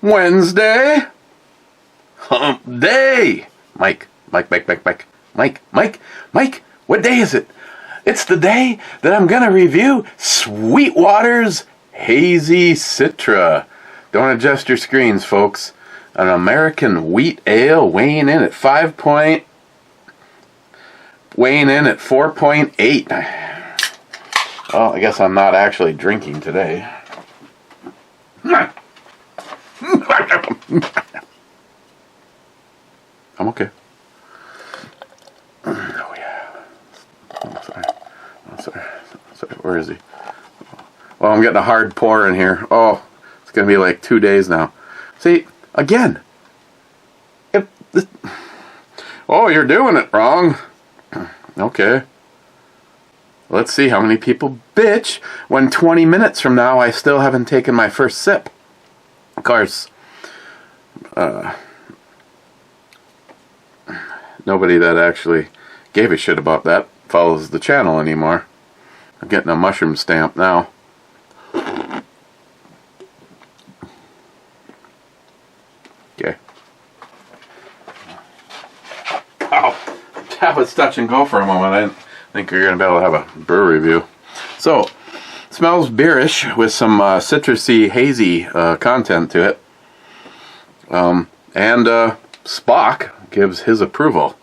Wednesday. Hump day. Mike. What day is it? It's the day that I'm going to review Sweetwater's HAZY CITRA. Don't adjust your screens, folks. An American wheat ale weighing in at 4.8. Well, I guess I'm not actually drinking today. I'm okay. Oh yeah. Sorry. Where is he? Oh, I'm getting a hard pour in here. Oh, it's gonna be like 2 days now. See, again. Oh, you're doing it wrong. Okay. Let's see how many people bitch when 20 minutes from now I still haven't taken my first sip. Of course, nobody that actually gave a shit about that follows the channel anymore. I'm getting a mushroom stamp now. Okay. Oh, that was touch and go for a moment. I didn't think we were going to be able to have a brew review. So, it smells beerish with some citrusy, hazy content to it. And Spock gives his approval.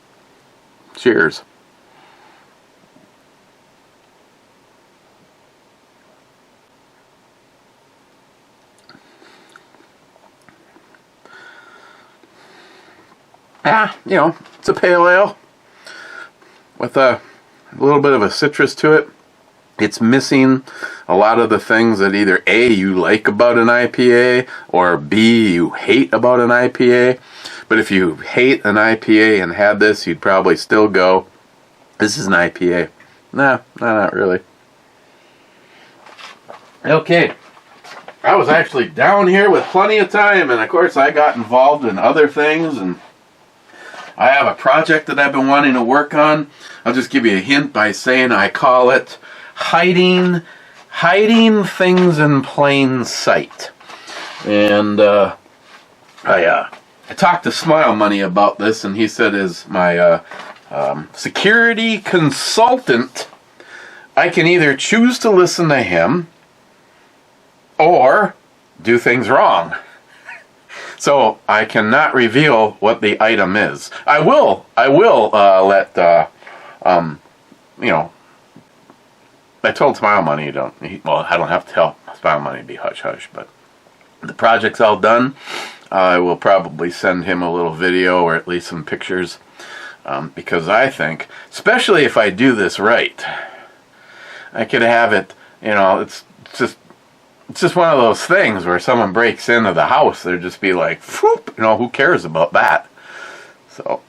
Cheers. You know, it's a pale ale with a little bit of a citrus to it. It's missing a lot of the things that either A, you like about an IPA, or B, you hate about an IPA. But if you hate an IPA and had this, you'd probably still go, this is an IPA. Nah, not really. Okay. I was actually down here with plenty of time, and of course I got involved in other things, and I have a project that I've been wanting to work on. I'll just give you a hint by saying I call it hiding things in plain sight. And I talked to Smile Money about this, and he said as my security consultant, I can either choose to listen to him or do things wrong. So I cannot reveal what the item is. I will let you know. I told Smile Money well, I don't have to tell Smile Money to be hush hush, but the project's all done. I will probably send him a little video or at least some pictures, because I think, especially if I do this right, I could have it. You know, it's just one of those things where someone breaks into the house, they'd just be like, whoop, you know, who cares about that? So,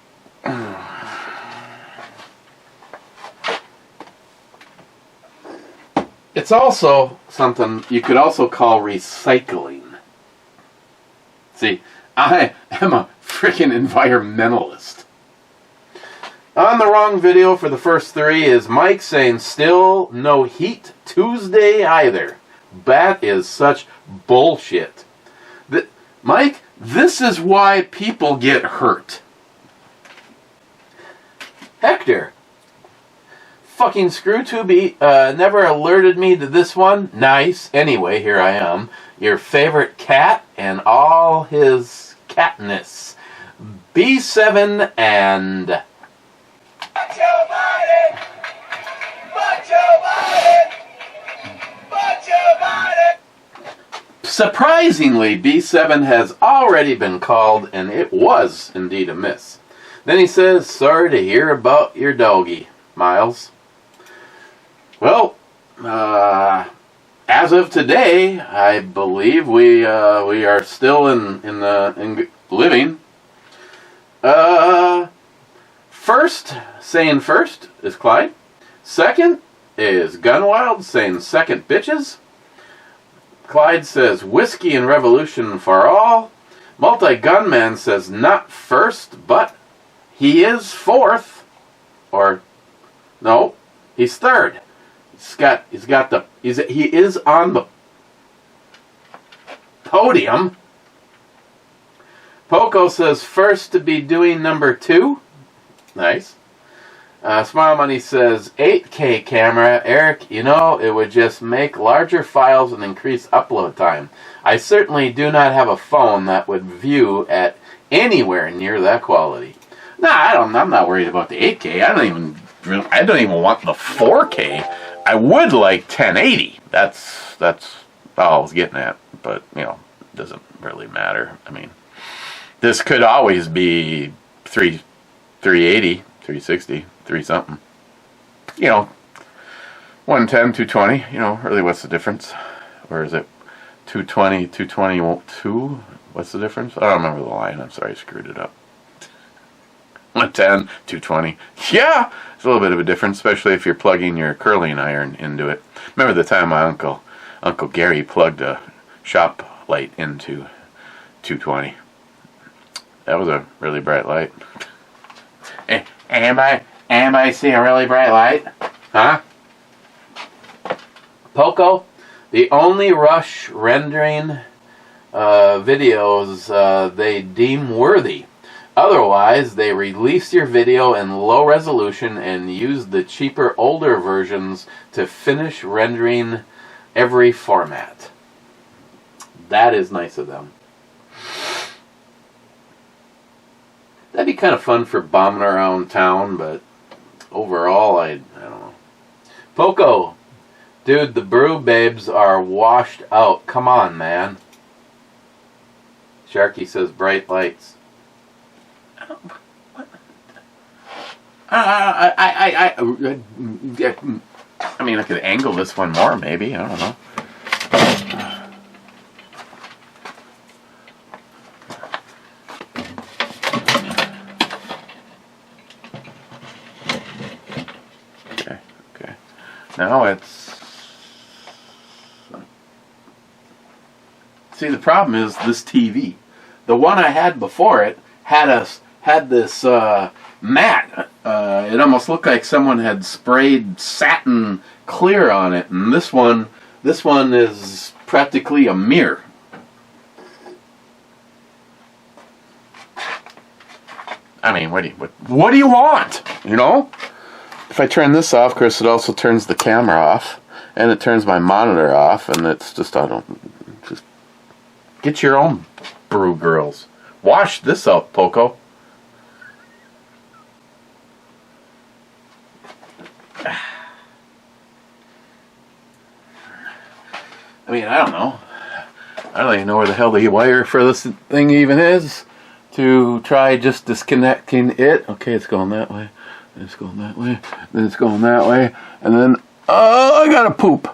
it's also something you could also call recycling. See, I am a freaking environmentalist. On the wrong video for the first three is Mike saying still no heat Tuesday either. That is such bullshit. Mike, this is why people get hurt. Hector, fucking Screwtube never alerted me to this one. Nice. Anyway, here I am. Your favorite cat and all his catness. B7 and... Surprisingly, B7 has already been called, and it was indeed a miss. Then he says, sorry to hear about your doggy, Miles. Well, as of today, I believe we are still in living. Saying first is Clyde. Second is Gunwild saying second bitches. Clyde says whiskey and revolution for all. Multi-Gunman says not first, but he is fourth. Or no, he's third. He is on the podium. Poco says first to be doing number 2. Nice. Smile Money says 8K camera. Eric, you know, it would just make larger files and increase upload time. I certainly do not have a phone that would view at anywhere near that quality. Nah, I'm not worried about the 8K. I don't even want the 4K. I would like 1080. That's all I was getting at. But, you know, it doesn't really matter. I mean, this could always be 380, 360, 3 something. You know, 110, 220. You know, really, what's the difference? Or is it 220, 222? What's the difference? I don't remember the line. I'm sorry, I screwed it up. 110, 220. Yeah, it's a little bit of a difference, especially if you're plugging your curling iron into it. Remember the time my Uncle Gary plugged a shop light into 220. That was a really bright light. Anybody see a really bright light? Huh? Poco, the only Rush rendering videos they deem worthy. Otherwise, they release your video in low resolution and use the cheaper older versions to finish rendering every format. That is nice of them. That'd be kind of fun for bombing around town, but overall, I don't know. Poco, dude, the brew babes are washed out. Come on, man. Sharky says bright lights. I mean, I could angle this one more, maybe. I don't know. Okay. Now it's... See, the problem is this TV. The one I had before it had this matte. It almost looked like someone had sprayed satin clear on it, and this one is practically a mirror. I mean, what do you want? You know? If I turn this off, of course, it also turns the camera off, and it turns my monitor off, and it's just just get your own brew, girls. Wash this out, Poco. I mean, I don't know. I don't even know where the hell the wire for this thing even is to try just disconnecting it. Okay, it's going that way. It's going that way. Then it's going that way. And then, I gotta poop.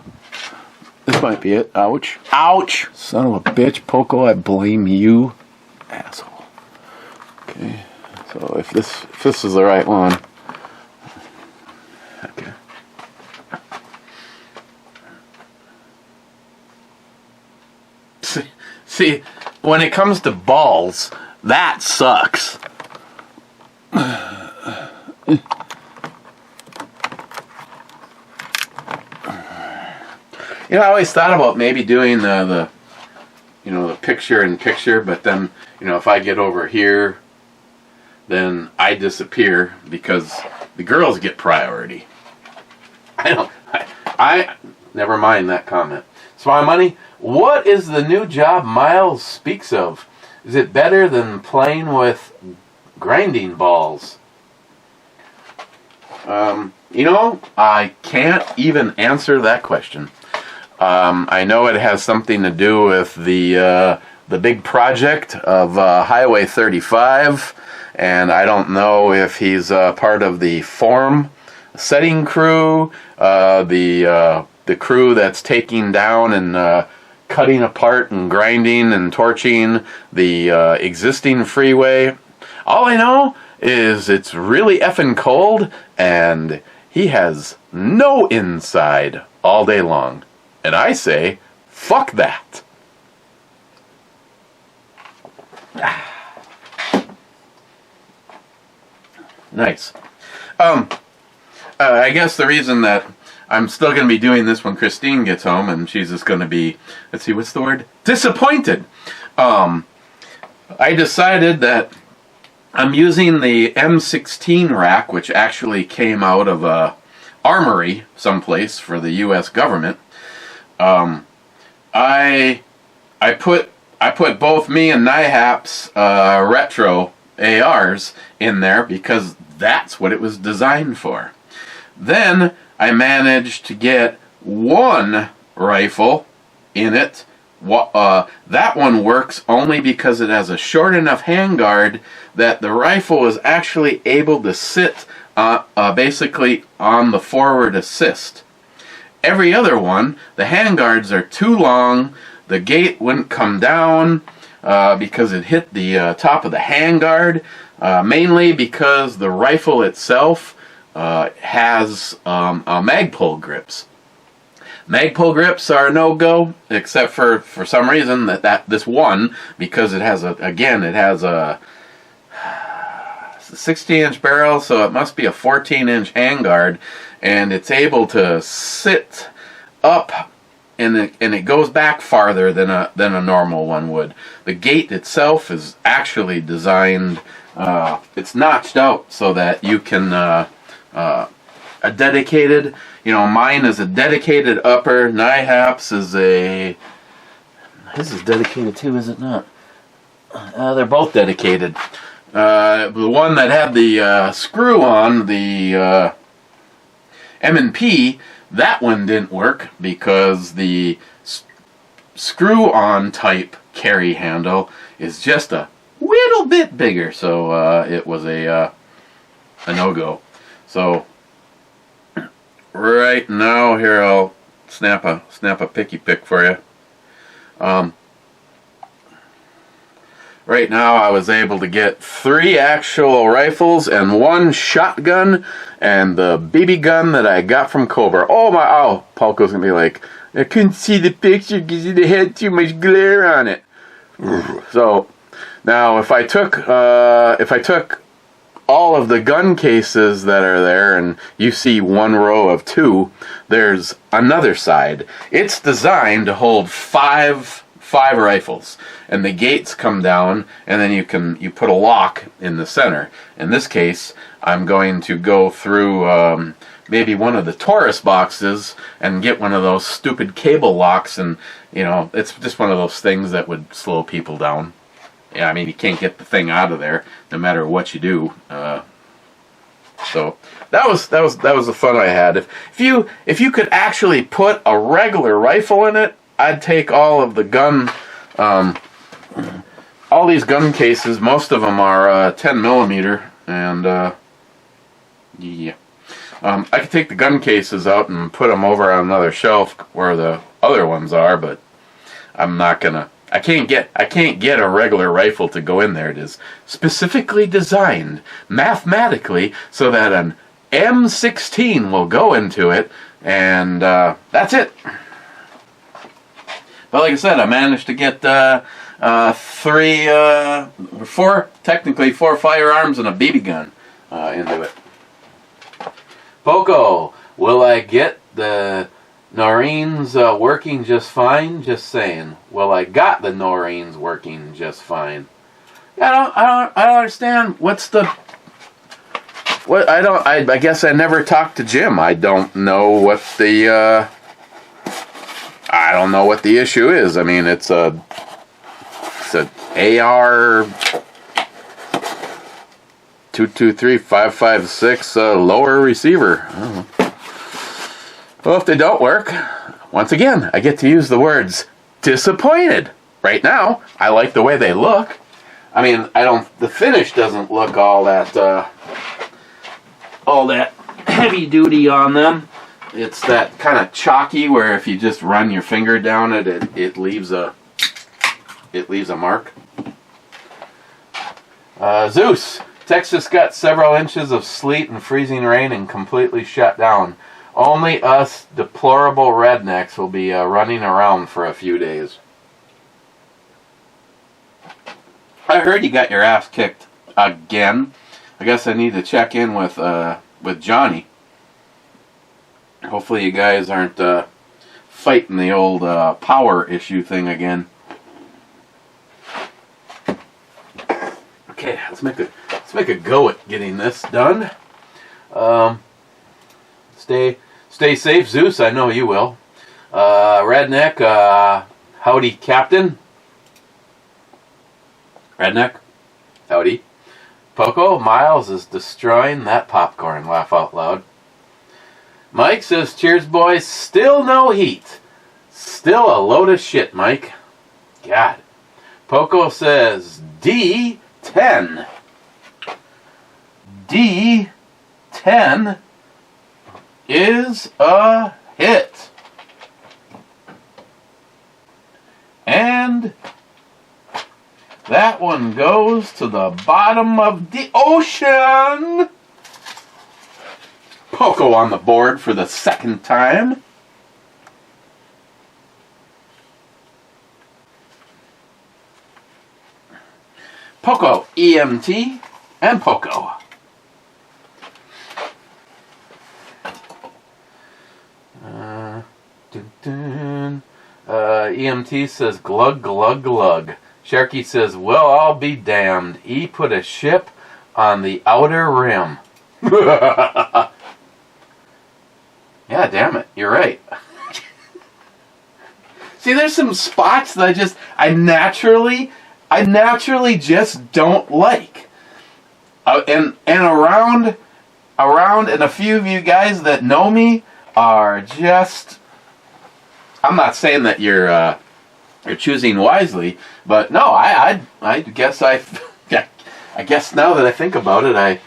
This might be it. Ouch. Ouch! Son of a bitch, Poco, I blame you. Asshole. Okay, so if this is the right one. Okay. See, when it comes to balls, that sucks. You know, I always thought about maybe doing the picture-in-picture, but then, you know, if I get over here, then I disappear because the girls get priority. I never mind that comment. Smile Money, what is the new job Miles speaks of? Is it better than playing with grinding balls? You know, I can't even answer that question. I know it has something to do with the big project of Highway 35, and I don't know if he's part of the form setting crew, the crew that's taking down and cutting apart and grinding and torching the existing freeway. All I know is it's really effing cold, and he has no inside all day long. And I say, fuck that. Nice. I guess the reason that I'm still going to be doing this when Christine gets home, and she's just going to be, let's see, what's the word? Disappointed. I decided that I'm using the M16 rack, which actually came out of a armory someplace for the U.S. government. I put both me and Nihap's retro ARs in there because that's what it was designed for. Then I managed to get one rifle in it. That one works only because it has a short enough handguard that the rifle is actually able to sit basically on the forward assist. Every other one, the handguards are too long, the gate wouldn't come down because it hit the top of the handguard, mainly because the rifle itself has Magpul grips. Magpul grips are a no-go, except for some reason that this one, because it has a 16-inch barrel, so it must be a 14-inch handguard, and it's able to sit up, and it goes back farther than a normal one would. The gate itself is actually designed, it's notched out so that you can a dedicated, mine is a dedicated upper. Nihap's is his is dedicated too, is it not? They're both dedicated. The one that had the screw on, the M&P, that one didn't work because the screw-on type carry handle is just a little bit bigger, so it was a no-go. So right now, here I'll snap a picky pick for you. Right now I was able to get 3 actual rifles and 1 shotgun and the BB gun that I got from Cobra. Oh, Paulko's gonna be like, I couldn't see the picture because it had too much glare on it. So now if I took all of the gun cases that are there, and you see one row of 2, there's another side. It's designed to hold five rifles, and the gates come down, and then you put a lock in the center. In this case, I'm going to go through maybe one of the Taurus boxes and get one of those stupid cable locks, and it's just one of those things that would slow people down. Yeah, I mean, you can't get the thing out of there no matter what you do. So that was the fun I had. If you could actually put a regular rifle in it, I'd take all of the gun, all these gun cases. Most of them are 10 millimeter, and yeah, I could take the gun cases out and put them over on another shelf where the other ones are, but I'm not gonna. I can't get a regular rifle to go in there. It is specifically designed mathematically so that an M16 will go into it, and that's it. But like I said, I managed to get 4 firearms and a BB gun into it. Poco, will I get the Noreen's working just fine? Just saying. Well, I got the Noreen's working just fine. I don't understand. I guess I never talked to Jim. I don't know what the issue is. I mean, it's an AR 223556 lower receiver. I don't know. Well, if they don't work, once again, I get to use the words disappointed. Right now, I like the way they look. I mean, the finish doesn't look all that heavy duty on them. It's that kind of chalky where if you just run your finger down it, it leaves a mark. Zeus, Texas got several inches of sleet and freezing rain and completely shut down. Only us deplorable rednecks will be running around for a few days. I heard you got your ass kicked again. I guess I need to check in with Johnny. Hopefully you guys aren't fighting the old power issue thing again. let's make a go at getting this done. Stay safe, Zeus. I know you will. Redneck, howdy, Captain. Redneck, howdy. Poco, Miles is destroying that popcorn. Laugh out loud. Mike says, cheers, boys. Still no heat. Still a load of shit, Mike. God. Poco says, D10. D10 is a hit. And that one goes to the bottom of the ocean. Poco on the board for the second time. Poco, EMT, and Poco. EMT says glug glug glug. Sharky says, well, I'll be damned. E put a ship on the outer rim. Yeah, damn it. You're right. See, there's some spots that I naturally just don't like. And around, and a few of you guys that know me are just, I'm not saying that you're choosing wisely, but no, I guess I guess now that I think about it, I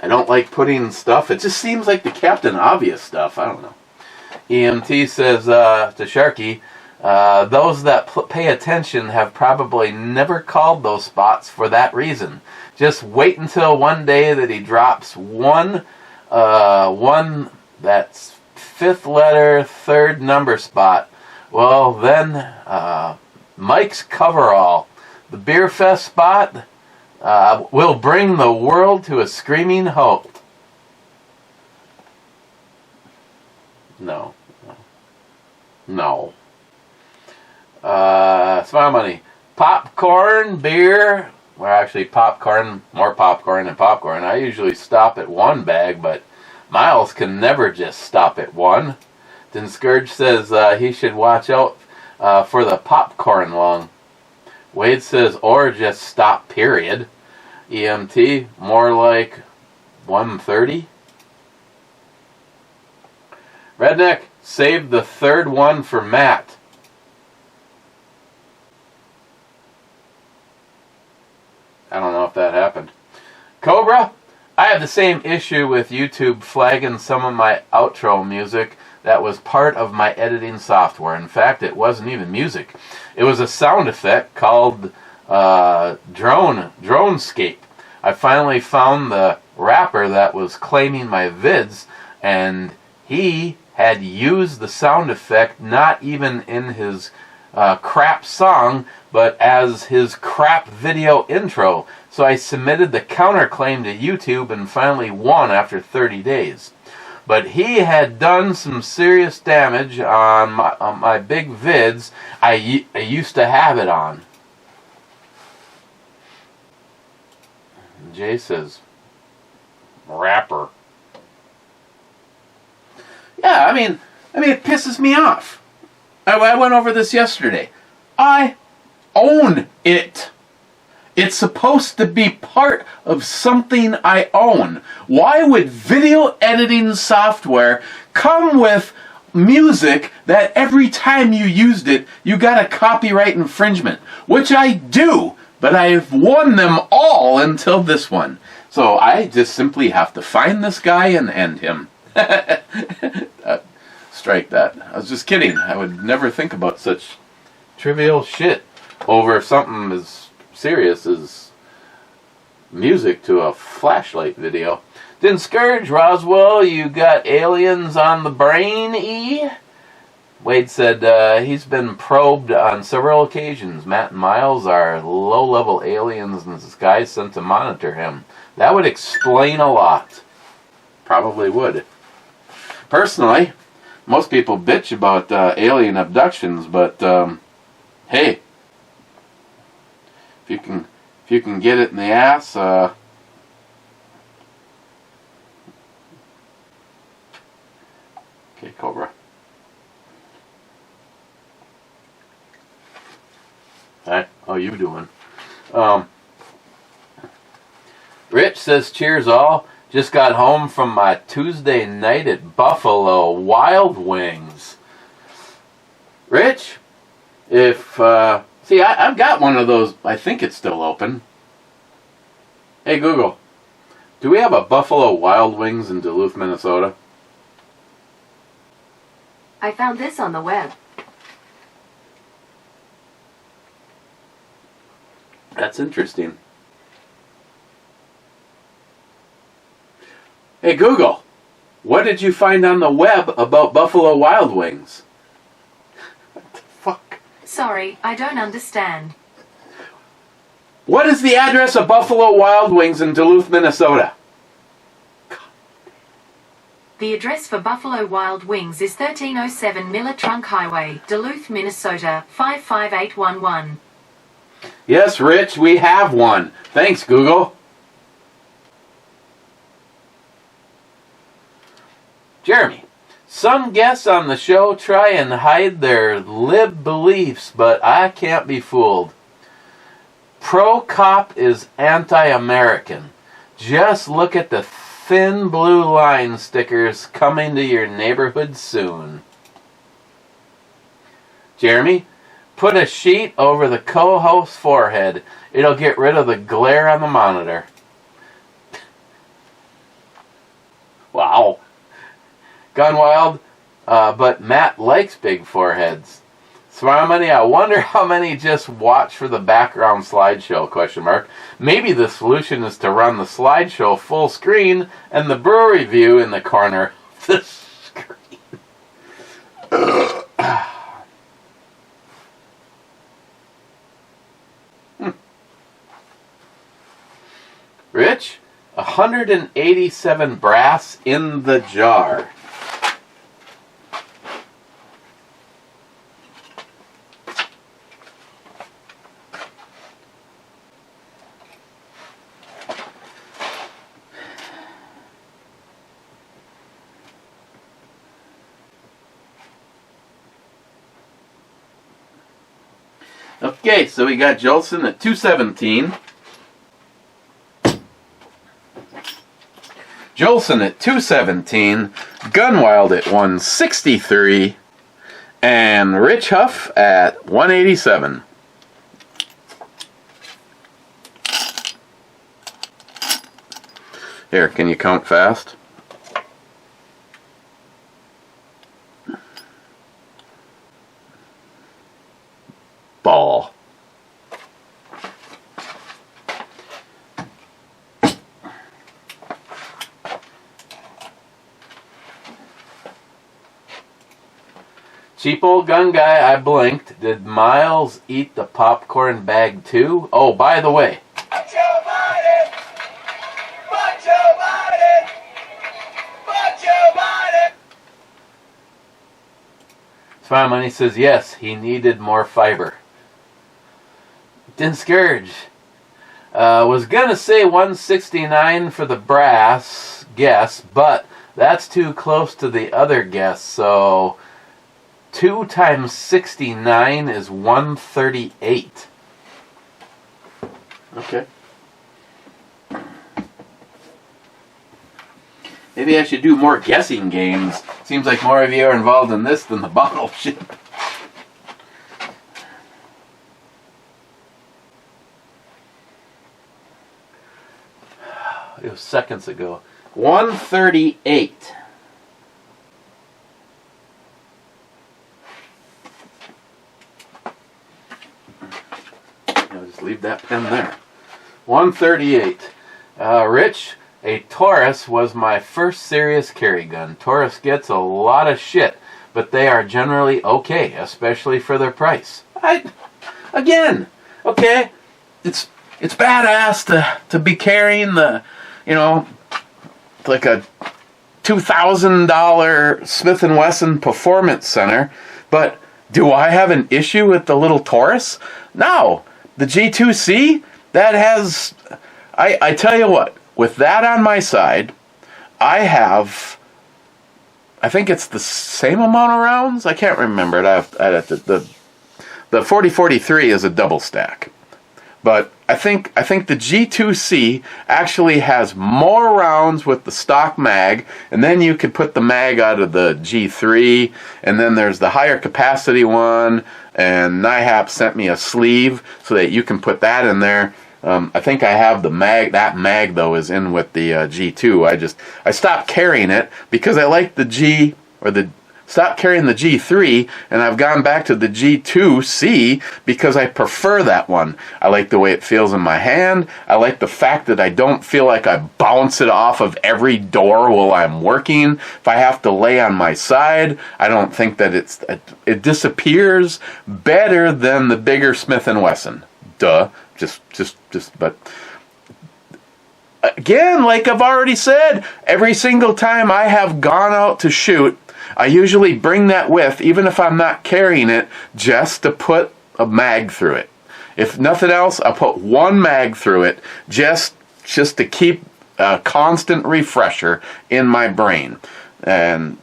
don't like putting stuff. It just seems like the Captain Obvious stuff. I don't know. EMT says to Sharky, those that pay attention have probably never called those spots for that reason. Just wait until one day that he drops one that's fifth letter, third number spot. Well, then Mike's coverall, the Beer Fest spot, will bring the world to a screaming halt. No. Smile money. Popcorn, beer. Well, actually, popcorn, more popcorn than popcorn. I usually stop at one bag, but Miles can never just stop at one. Then Scourge says he should watch out for the popcorn lung. Wade says, or just stop, period. EMT, more like 130. Redneck, save the third one for Matt. I don't know if that happened. Cobra, I have the same issue with YouTube flagging some of my outro music that was part of my editing software. In fact, it wasn't even music. It was a sound effect called Dronescape. I finally found the rapper that was claiming my vids, and he had used the sound effect not even in his crap song, but as his crap video intro. So I submitted the counterclaim to YouTube and finally won after 30 days. But he had done some serious damage on my big vids I used to have it on. Jay says, rapper. Yeah, I mean, it pisses me off. I went over this yesterday. I own it. It's supposed to be part of something I own. Why would video editing software come with music that every time you used it, you got a copyright infringement? Which I do, but I've won them all until this one. So I just simply have to find this guy and end him. Strike that. I was just kidding. I would never think about such trivial shit over something as serious as music to a flashlight video. Then Scourge, Roswell, you got aliens on the brain, E? Wade said he's been probed on several occasions. Matt and Miles are low-level aliens in disguise sent to monitor him. That would explain a lot. Probably would. Personally, most people bitch about alien abductions, but hey, if If you can get it in the ass, okay, Cobra. Hey, how you doing? Rich says, cheers all. Just got home from my Tuesday night at Buffalo Wild Wings. Rich, if, see, I've got one of those. I think it's still open. Hey, Google, do we have a Buffalo Wild Wings in Duluth, Minnesota? I found this on the web. That's interesting. Hey, Google, what did you find on the web about Buffalo Wild Wings? What the fuck? Sorry, I don't understand. What is the address of Buffalo Wild Wings in Duluth, Minnesota? The address for Buffalo Wild Wings is 1307 Miller Trunk Highway, Duluth, Minnesota, 55811. Yes, Rich, we have one. Thanks, Google. Jeremy, some guests on the show try and hide their lib beliefs, but I can't be fooled. Pro-cop is anti-American. Just look at the thin blue line stickers coming to your neighborhood soon. Jeremy, put a sheet over the co-host's forehead. It'll get rid of the glare on the monitor. Wow. Gone wild, but Matt likes big foreheads. Swamini, I wonder how many just watch for the background slideshow, question mark. Maybe the solution is to run the slideshow full screen and the brewery view in the corner of the screen. Rich, 187 brass in the jar. Okay, so we got Jolson at 217. Jolson at 217. Gunwild at 163. And Rich Huff at 187. Here, can you count fast? Ball. Cheap old gun guy, I blinked. Did Miles eat the popcorn bag too? Oh, by the way. Smile Money says yes, he needed more fiber. Discourage. Was gonna say 169 for the brass guess, but that's too close to the other guess, so 2 times 69 is 138. Okay. Maybe I should do more guessing games. Seems like more of you are involved in this than the bottle ship. It was seconds ago. 138. I'll just leave that pen there. 138. Rich, a Taurus was my first serious carry gun. Taurus gets a lot of shit, but they are generally okay, especially for their price. Again, okay, it's badass to be carrying the, you know, like a $2,000 Smith & Wesson Performance Center, but do I have an issue with the little Taurus? No. The G2C, that has, I tell you what, with that on my side, I have, I think it's the same amount of rounds. I can't remember it. The 4043 is a double stack, but I think the G2C actually has more rounds with the stock mag, and then you could put the mag out of the G3, and then there's the higher capacity one, and NIHAP sent me a sleeve so that you can put that in there. I think I have the mag. That mag though is in with the G2. I stopped carrying it because I like the stopped carrying the G3, and I've gone back to the G2C because I prefer that one. I like the way it feels in my hand. I like the fact that I don't feel like I bounce it off of every door while I'm working. If I have to lay on my side, I don't think that it disappears better than the bigger Smith & Wesson. Duh. But again, like I've already said, every single time I have gone out to shoot, I usually bring that with, even if I'm not carrying it, just to put a mag through it. If nothing else, I'll put one mag through it, just to keep a constant refresher in my brain. And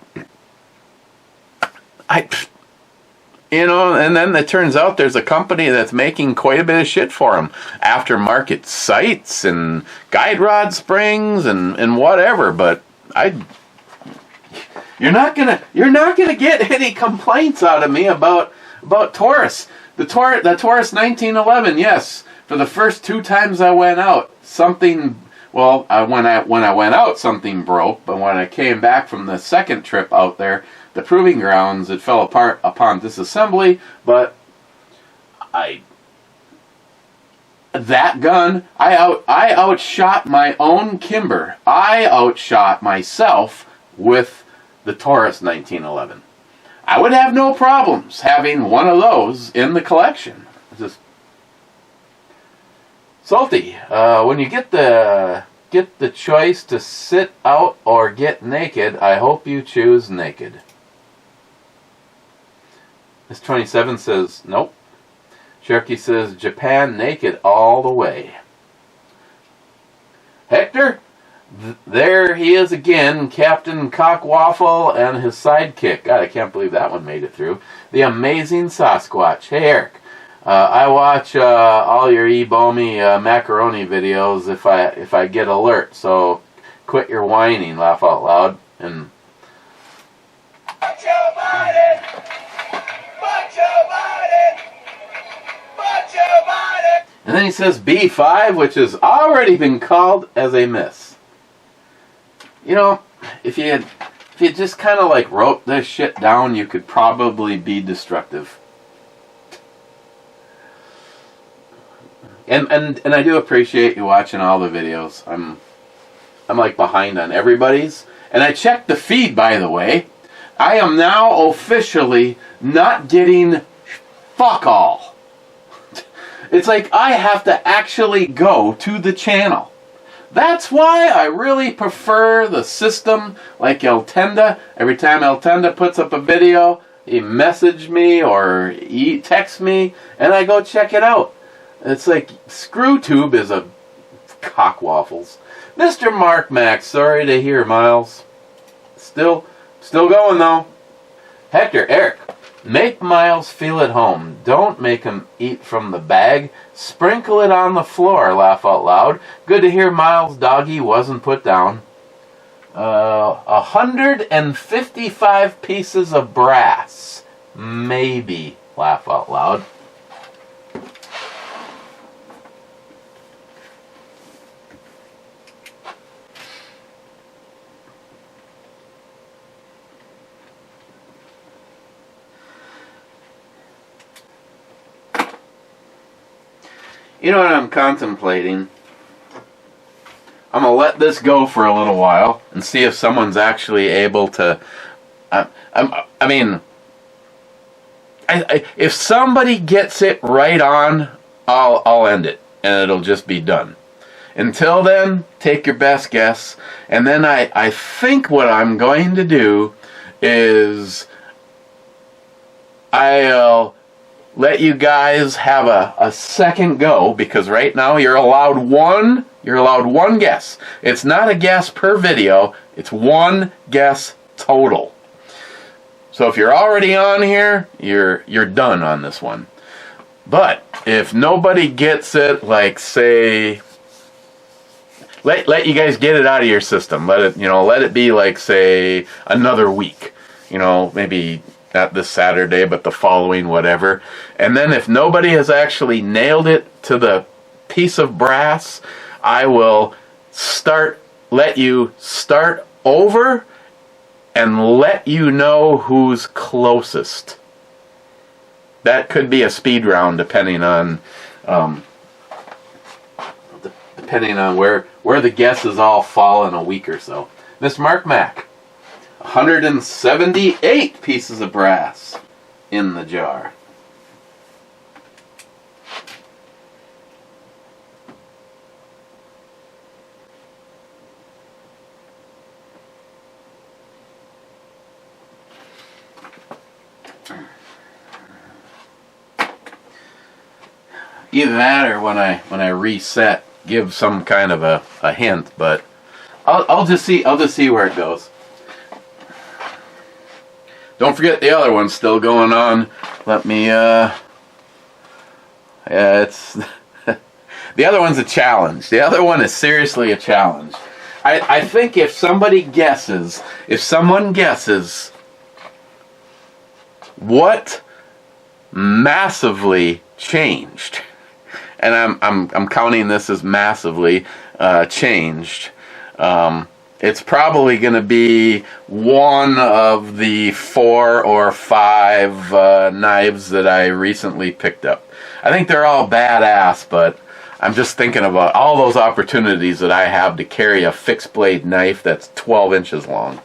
and then it turns out there's a company that's making quite a bit of shit for them. Aftermarket sights and guide rod springs and whatever, but you're not gonna get any complaints out of me about Taurus. The Taurus 1911, yes. For the first 2 times I went out, when I went out, something broke. But when I came back from the second trip out there, the proving grounds, it fell apart upon disassembly. But that gun, I outshot my own Kimber. I outshot myself with the Taurus 1911. I would have no problems having one of those in the collection. Just Salty. When you get the choice to sit out or get naked, I hope you choose naked. This 27 says nope. Cherokee says Japan naked all the way. Hector. There he is again, Captain Cockwaffle and his sidekick. God, I can't believe that one made it through. The Amazing Sasquatch. Hey, Eric. I watch all your E-Bomy macaroni videos if I get alert. So quit your whining, laugh out loud, and. And then he says B5, which has already been called as a miss. You know, if you just kind of like wrote this shit down, you could probably be destructive. And I do appreciate you watching all the videos. I'm like behind on everybody's. And I checked the feed, by the way. I am now officially not getting fuck all. It's like I have to actually go to the channel. That's why I really prefer the system like Eltenda. Every time Eltenda puts up a video, he message me or he text me, and I go check it out. It's like ScrewTube is a cockwaffles. Mr. Mark Max, sorry to hear, Miles. Still going though. Hector, Eric, make Miles feel at home. Don't make him eat from the bag. Sprinkle it on the floor, laugh out loud. Good to hear Miles' doggy wasn't put down. 155 pieces of brass. Maybe, laugh out loud. You know what I'm contemplating? I'm going to let this go for a little while and see if someone's actually able to... if somebody gets it right on, I'll end it, and it'll just be done. Until then, take your best guess. And then I think what I'm going to do is I'll let you guys have a second go, because right now you're allowed one guess. It's not a guess per video, it's one guess total. So if you're already on here, you're done on this one. But if nobody gets it, like say, let you guys get it out of your system. Let it be like say another week. Maybe not this Saturday, but the following, whatever. And then if nobody has actually nailed it to the piece of brass, I will let you start over and let you know who's closest. That could be a speed round depending on where the guesses all fall in a week or so. Mr. Mark Mack, 178 pieces of brass in the jar. Either that or when I reset, give some kind of a hint, but I'll just see where it goes. Don't forget the other one's still going on. Let me it's the other one's a challenge. The other one is seriously a challenge. I think if someone guesses what massively changed, and I'm counting this as massively changed, it's probably going to be one of the 4 or 5 knives that I recently picked up. I think they're all badass, but I'm just thinking about all those opportunities that I have to carry a fixed blade knife that's 12 inches long.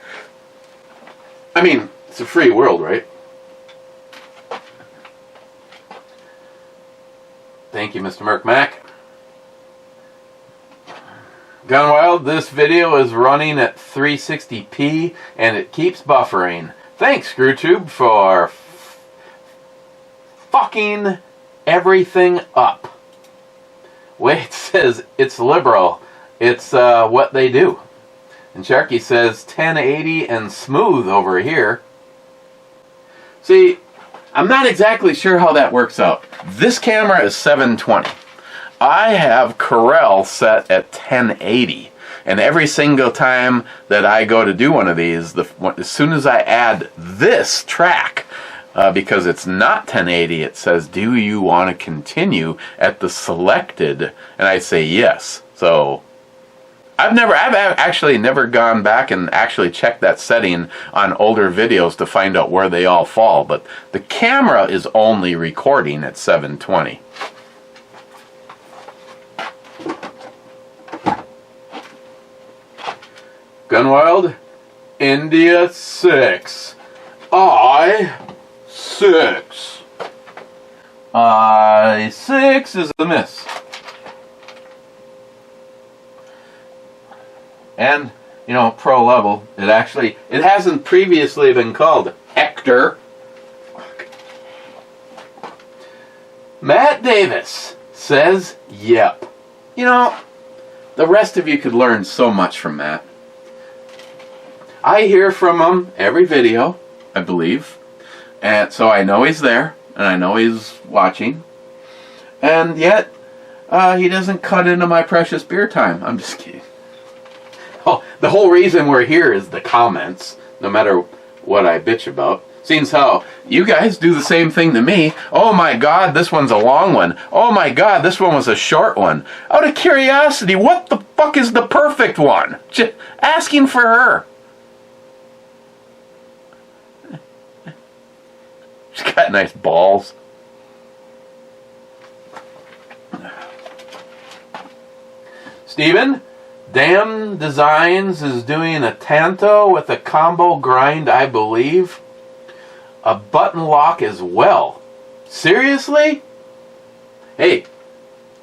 I mean, it's a free world, right? Thank you, Mr. Mark Mack. Gone Wild, this video is running at 360p and it keeps buffering. Thanks, ScrewTube, for fucking everything up. Wade says it's liberal. It's what they do. And Sharky says 1080 and smooth over here. See, I'm not exactly sure how that works out. This camera is 720. I have Corel set at 1080, and every single time that I go to do one of these, as soon as I add this track, because it's not 1080, it says, do you want to continue at the selected? And I say yes. So I've actually never gone back and actually checked that setting on older videos to find out where they all fall, but the camera is only recording at 720. Gunwild, India 6, I6. I6 is a miss. And, pro level, it hasn't previously been called Hector. Matt Davis says, yep. The rest of you could learn so much from Matt. I hear from him every video, I believe, and so I know he's there, and I know he's watching, and yet he doesn't cut into my precious beer time. I'm just kidding. Oh, the whole reason we're here is the comments, no matter what I bitch about. Seems how you guys do the same thing to me. Oh my God, this one's a long one. Oh my God, this one was a short one. Out of curiosity, what the fuck is the perfect one? Just asking for her. She's got nice balls. Steven, Damn Designs is doing a Tanto with a combo grind, I believe. A button lock as well. Seriously? Hey,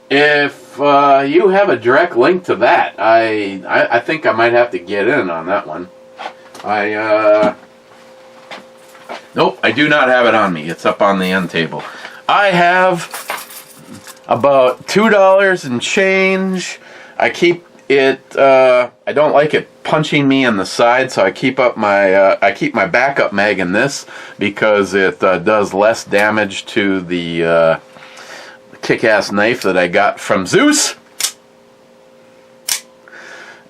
if you have a direct link to that, I think I might have to get in on that one. Nope, I do not have it on me. It's up on the end table. I have about $2 and change. I keep it, I don't like it punching me in the side, so I keep my backup mag in this because it does less damage to the kick-ass knife that I got from Zeus.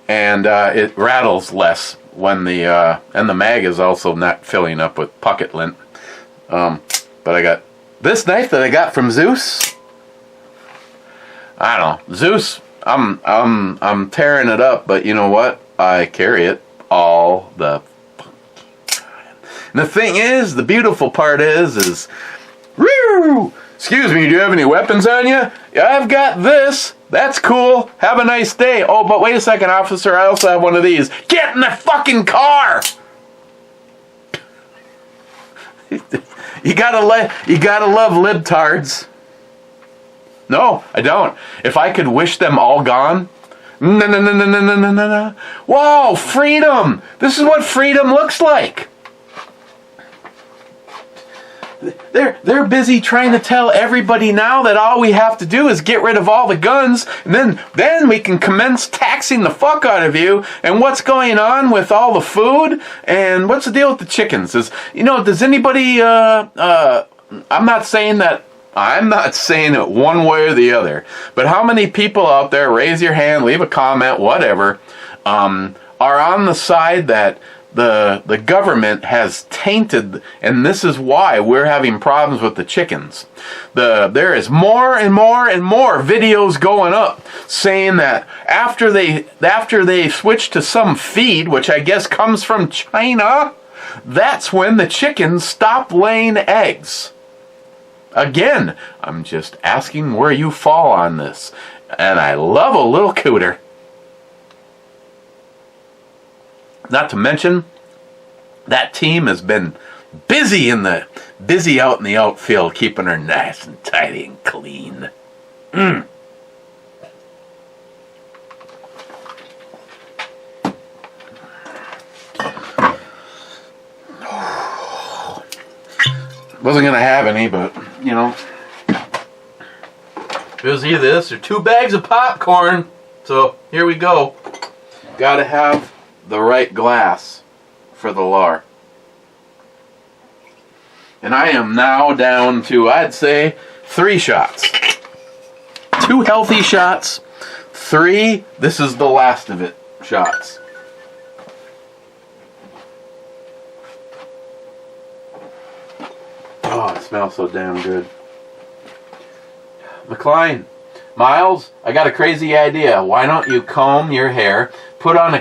And it rattles less when and the mag is also not filling up with pocket lint. But I got this knife that I got from Zeus. I don't know, Zeus. I'm tearing it up, but you know what? I carry it all the time. And the thing is, the beautiful part is, woo! Excuse me, do you have any weapons on you? Yeah, I've got this. That's cool. Have a nice day. Oh, but wait a second, officer. I also have one of these. Get in the fucking car! You gotta love libtards. No, I don't. If I could wish them all gone. No. Wow, freedom! This is what freedom looks like. They're busy trying to tell everybody now that all we have to do is get rid of all the guns, and then we can commence taxing the fuck out of you. And what's going on with all the food? And what's the deal with the chickens? Does anybody? I'm not saying it one way or the other. But how many people out there, raise your hand, leave a comment, whatever, are on the side that the government has tainted, and this is why we're having problems with the chickens. There is more and more and more videos going up saying that after they switch to some feed, which I guess comes from China, that's when the chickens stop laying eggs. Again, I'm just asking where you fall on this. And I love a little cooter. Not to mention, that team has been busy out in the outfield, keeping her nice and tidy and clean. Wasn't gonna have any, but it was either this or 2 bags of popcorn. So here we go. Gotta have the right glass for the lar. And I am now down to, I'd say, 3 shots. 2 healthy shots. 3, this is the last of it, shots. Oh, it smells so damn good. McLean, Miles, I got a crazy idea. Why don't you comb your hair, put on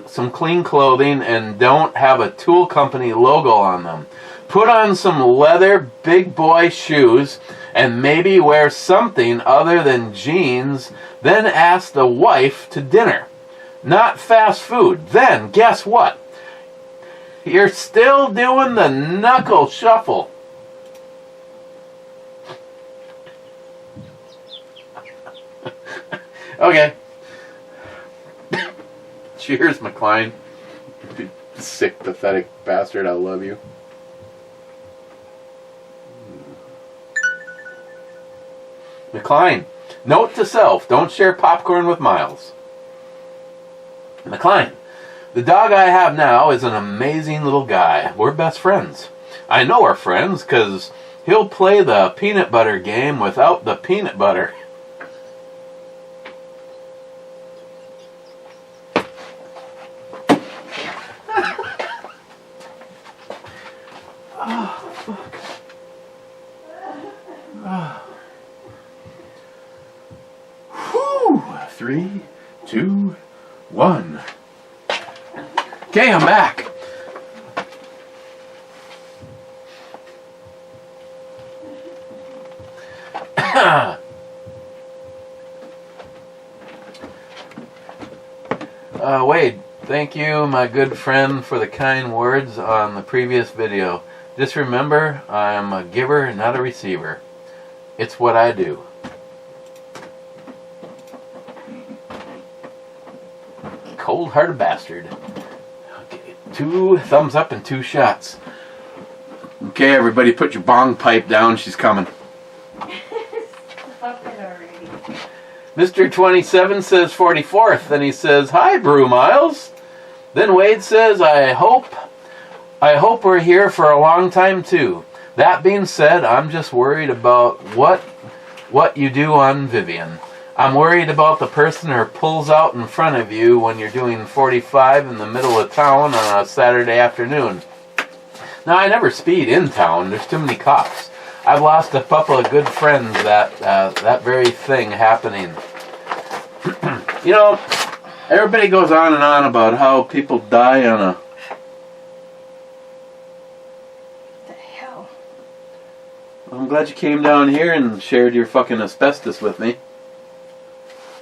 some clean clothing, and don't have a tool company logo on them. Put on some leather big boy shoes, and maybe wear something other than jeans, then ask the wife to dinner. Not fast food. Then, guess what? You're still doing the knuckle shuffle. Okay. Cheers, McLean. You sick, pathetic bastard. I love you. McLean, note to self, don't share popcorn with Miles. McLean, the dog I have now is an amazing little guy. We're best friends. I know we're friends because he'll play the peanut butter game without the peanut butter. Oh, fuck. Oh. Whew. 3, 2, 1. Okay, I'm back. Wade, thank you, my good friend, for the kind words on the previous video. Just remember, I'm a giver, not a receiver. It's what I do. Cold-hearted bastard. Okay, 2 thumbs up and 2 shots. Okay, everybody, put your bong pipe down. She's coming. Mr. 27 says 44th. Then he says, hi, Brew Miles. Then Wade says, I hope we're here for a long time, too. That being said, I'm just worried about what you do on Vivian. I'm worried about the person who pulls out in front of you when you're doing 45 in the middle of town on a Saturday afternoon. Now, I never speed in town. There's too many cops. I've lost a couple of good friends that very thing happening. You know, everybody goes on and on about how people die on a... What the hell? Well, I'm glad you came down here and shared your fucking asbestos with me.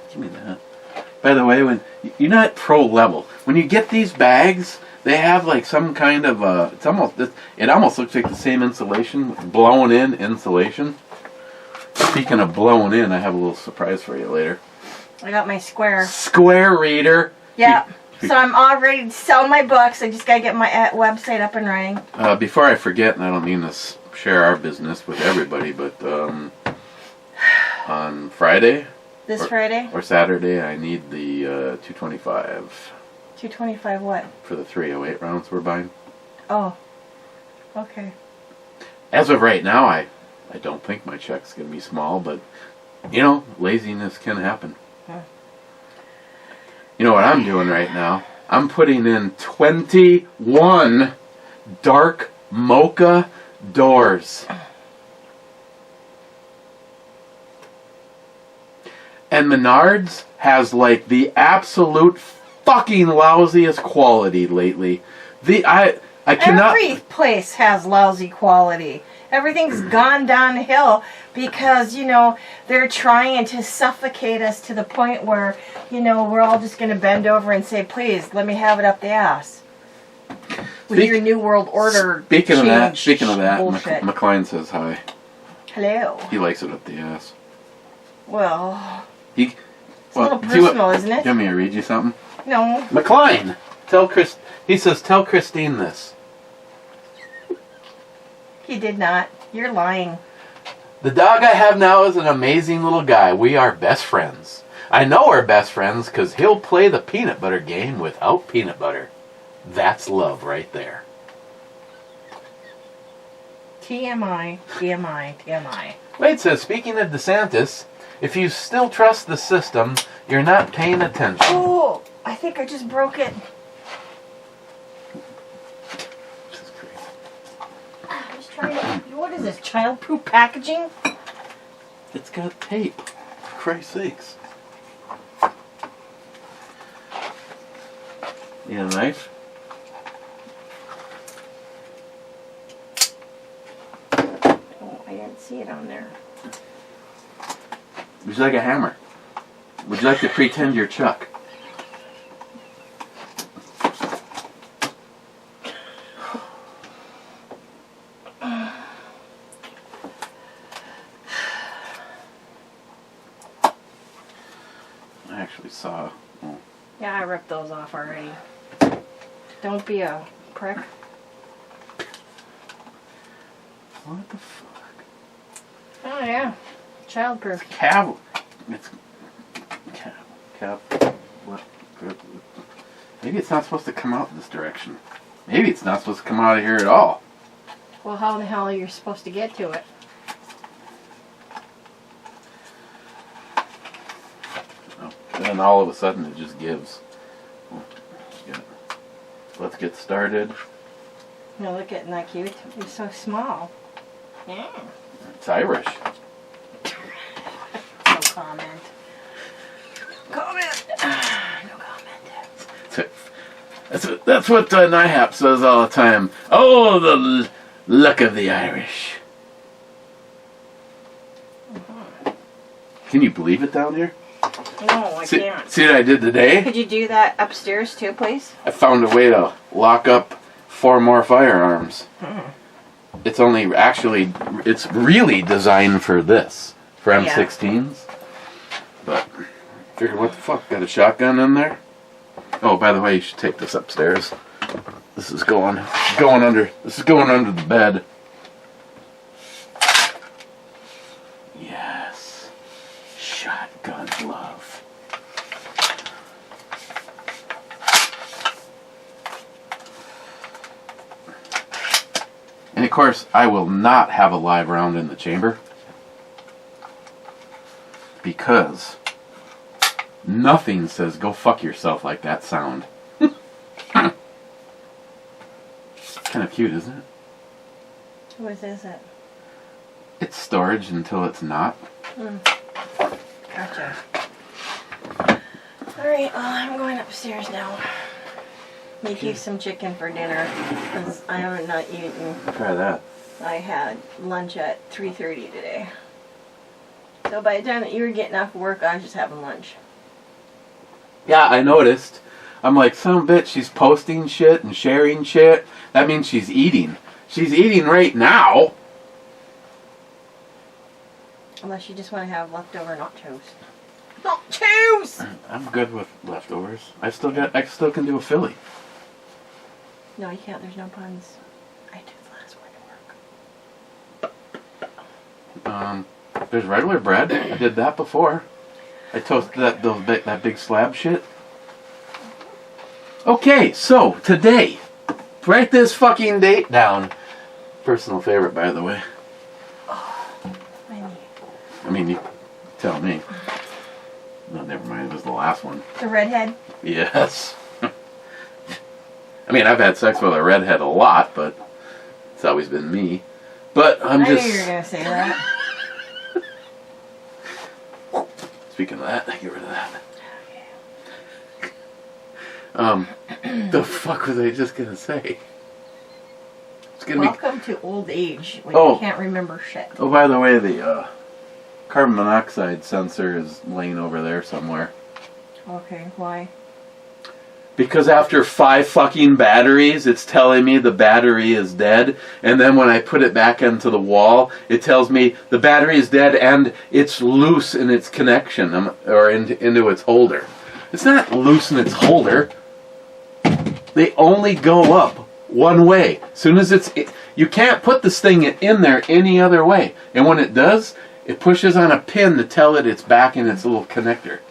Give me that. By the way, when you're not pro level, when you get these bags, they have like some kind of it almost looks like the same insulation, blown in insulation. Speaking of blown in, I have a little surprise for you later. I got my square. Square reader. Yeah. So I'm all ready to sell my books. I just gotta get my website up and running. Before I forget, and I don't mean to share our business with everybody, but on Friday. This Friday? Or Saturday, I need the 225. 225 what? For the 308 rounds we're buying. Oh. Okay. As of right now, I don't think my check's going to be small, but, you know, laziness can happen. Huh. You know what I'm doing right now? I'm putting in 21 dark mocha doors. And Menards has like the absolute fucking lousiest quality lately. I cannot. Every place has lousy quality. Everything's gone downhill because, you know, they're trying to suffocate us to the point where, you know, we're all just going to bend over and say, please, let me have it up the ass. With your New World Order Speaking of that, bullshit. McLean says hi. Hello. He likes it up the ass. Well, it's a little personal, isn't it? Do you want me to read you something? No. McLean, he says, tell Christine this. He did not. You're lying. The dog I have now is an amazing little guy. We are best friends. I know we're best friends because he'll play the peanut butter game without peanut butter. That's love right there. TMI, TMI, TMI. Wade says, speaking of DeSantis, if you still trust the system, you're not paying attention. Oh, I think I just broke it. This is crazy. I'm just trying to... What is this, child-proof packaging? It's got tape. For Christ's sakes. You got a knife? Oh, I didn't see it on there. Would you like a hammer? Would you like to pretend you're Chuck? I actually saw... Oh. Yeah, I ripped those off already. Don't be a prick. What the fuck? Oh, yeah. Childproof. What? Maybe it's not supposed to come out this direction. Maybe it's not supposed to come out of here at all. Well, how the hell are you supposed to get to it? Oh, then all of a sudden it just gives. Oh, yeah. Let's get started. No, look at that cute. You're so small. Yeah. It's Irish. No comment. Comment. No comment. That's what NIHAP says all the time. Oh, the luck of the Irish. Can you believe it down here? No, I can't. See what I did today? Could you do that upstairs too, please? I found a way to lock up 4 more firearms. It's really designed for this, for M16s. But figured, what the fuck? Got a shotgun in there? Oh, by the way, you should take this upstairs. This is going under the bed. Yes. Shotgun love. course, I will not have a live round in the chamber. Because nothing says go fuck yourself like that sound. Kind of cute, isn't it? What is it? It's storage until it's not. Gotcha. Alright, well, I'm going upstairs now. Make you some chicken for dinner, because I haven't not eaten. Try that. I had lunch at 3:30 today. So by the time that you were getting off work, I was just having lunch. Yeah, I noticed. I'm like, son of a bitch, she's posting shit and sharing shit. That means she's eating. She's eating right now. Unless you just want to have leftover nachos. Nachos! I'm good with leftovers. I still can do a Philly. No, you can't. There's no puns. I did the last one to work. There's regular bread. I did that before. I toasted that big slab shit. Okay, so today, write this fucking date down. Personal favorite, by the way. I mean, you tell me. No, never mind. It was the last one. The redhead? Yes. I mean, I've had sex with a redhead a lot, but it's always been me. But I knew you were going to say that. Speaking of that, get rid of that. The fuck was I just going to say? It's gonna Welcome to old age when you can't remember shit. Oh, by the way, the carbon monoxide sensor is laying over there somewhere. Okay, why? Because after 5 fucking batteries, it's telling me the battery is dead. And then when I put it back into the wall, it tells me the battery is dead and it's loose in its connection, or into its holder. It's not loose in its holder. They only go up one way. As soon as you can't put this thing in there any other way. And when it does, it pushes on a pin to tell it it's back in its little connector.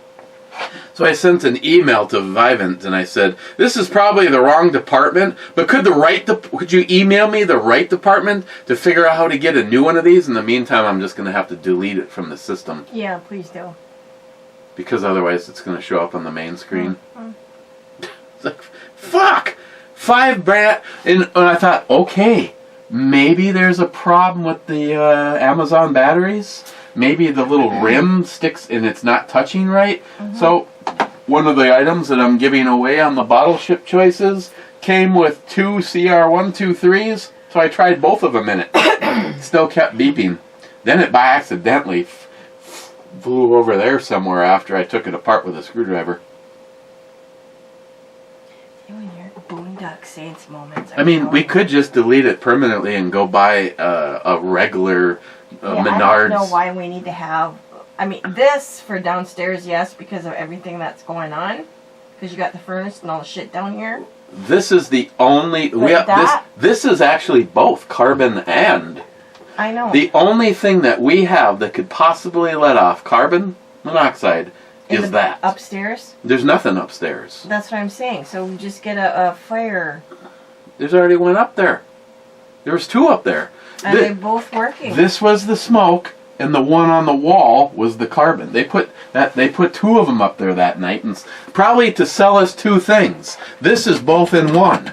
So I sent an email to Vivint and I said, this is probably the wrong department, but could you email me the right department to figure out how to get a new one of these? In the meantime, I'm just going to have to delete it from the system. Yeah, please do. Because otherwise it's going to show up on the main screen. It's like, fuck! 5 brand... And I thought, okay, maybe there's a problem with the Amazon batteries. Maybe the little rim sticks and it's not touching right. So one of the items that I'm giving away on the bottle ship choices came with 2 CR123s. So I tried both of them in it. Still kept beeping. Then it by accidentally flew over there somewhere after I took it apart with a screwdriver. You and your Boondock Saints moments. I mean, we could just delete it permanently and go buy a regular Menards. I don't know why we need to have... I mean, this for downstairs, yes, because of everything that's going on. Because you got the furnace and all the shit down here. This is the only... This is actually both carbon and... I know. The only thing that we have that could possibly let off carbon monoxide is that. Upstairs? There's nothing upstairs. That's what I'm saying. So we just get a fire. There's already one up there. There was 2 up there. And they're both working. This was the smoke, and the one on the wall was the carbon. They put 2 of them up there that night, and probably to sell us 2 things. This is both in one.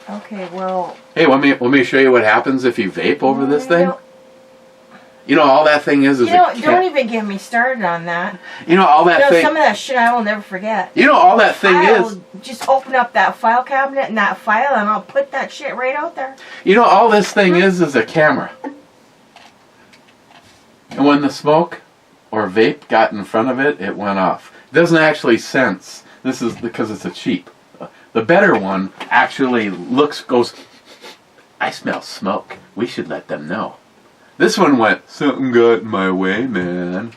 Okay, well... Hey, let me show you what happens if you vape over this thing. You know, all that thing is don't even get me started on that. You know, all that thing... Some of that shit I will never forget. You know, all that thing is... I'll just open up that file cabinet and that file and I'll put that shit right out there. You know, all this thing is a camera. And when the smoke or vape got in front of it, it went off. It doesn't actually sense. This is because it's a cheap. The better one actually goes, I smell smoke. We should let them know. This one went, something got in my way, man.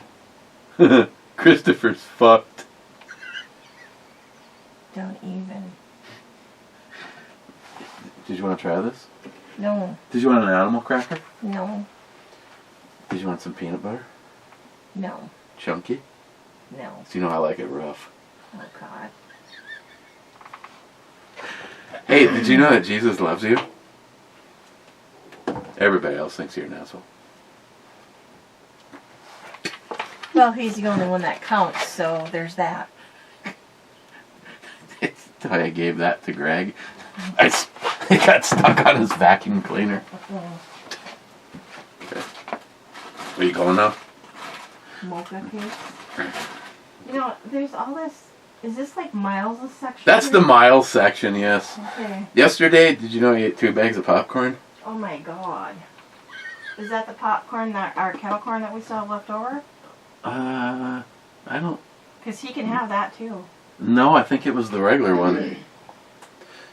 Christopher's fucked. Don't even. Did you want to try this? No. Did you want an animal cracker? No. Did you want some peanut butter? No. Chunky? No. So you know I like it rough. Oh, God. Hey, did you know that Jesus loves you? Everybody else thinks you're an asshole. Well, he's the only one that counts, so there's that. I gave that to Greg. It got stuck on his vacuum cleaner. Okay. Are you going now? Mocha cake. You know, there's all this. Is this like Miles' section? That's here? the Miles section, yes. Okay. Yesterday, did you know he ate 2 bags of popcorn? Oh my god. Is that the popcorn, our kettle corn that we saw left over? I don't... Because he can have that too. No, I think it was the regular one.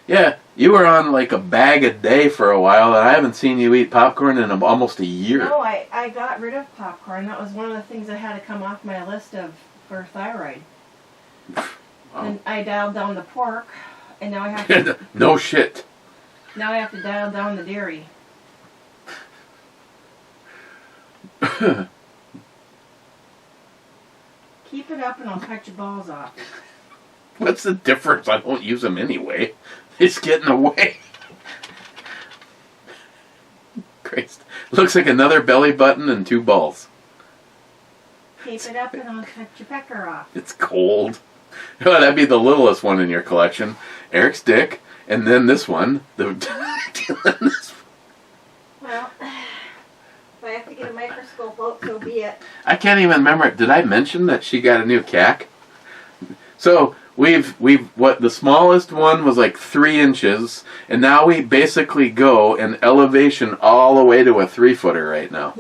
Yeah, you were on like a bag a day for a while, and I haven't seen you eat popcorn in almost a year. No, I got rid of popcorn. That was one of the things that had to come off my list for thyroid. Oh. And I dialed down the pork, and now I have to... No shit. Now I have to dial down the dairy. Keep it up and I'll cut your balls off. What's the difference? I don't use them anyway. It's getting away. Christ. Looks like another belly button and 2 balls. Keep it up and I'll cut your pecker off. It's cold. Oh, that'd be the littlest one in your collection. Eric's dick, and then this one. Well, if I have to get a microscope out, so be it. I can't even remember. Did I mention that she got a new cack? So we've what the smallest one was like 3 inches, and now we basically go in elevation all the way to a 3-footer right now.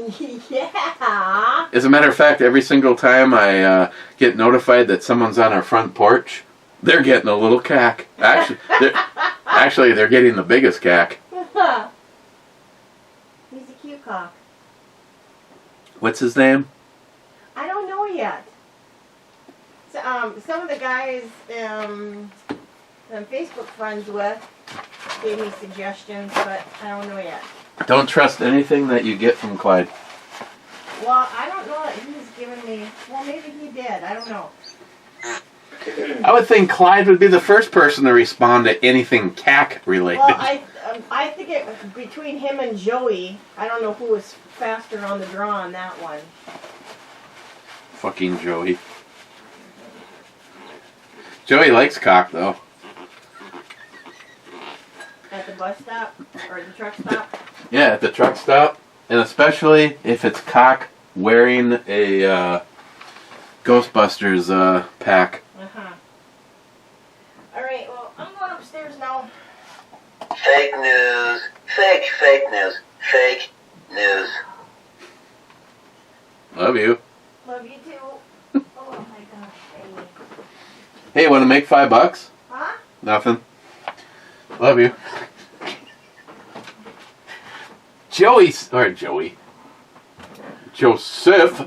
Yeah. As a matter of fact, every single time I get notified that someone's on our front porch, they're getting a little cack. Actually, they're getting the biggest cack. He's a cute cock. What's his name? I don't know yet. So, some of the guys I'm Facebook friends with gave me suggestions, but I don't know yet. Don't trust anything that you get from Clyde. Well, I don't know that he's given me... Well, maybe he did. I don't know. I would think Clyde would be the first person to respond to anything cack related. Well, I think it was between him and Joey. I don't know who was faster on the draw on that one. Fucking Joey. Joey likes cock, though. At the bus stop? Or the truck stop? Yeah, at the truck stop. And especially if it's cock wearing a Ghostbusters pack. Uh-huh. Alright, well, I'm going upstairs now. Fake news. Fake news. Fake news. Love you. Love you too. Oh my gosh, baby. Hey, want to make $5? Huh? Nothing. Love you. Joseph,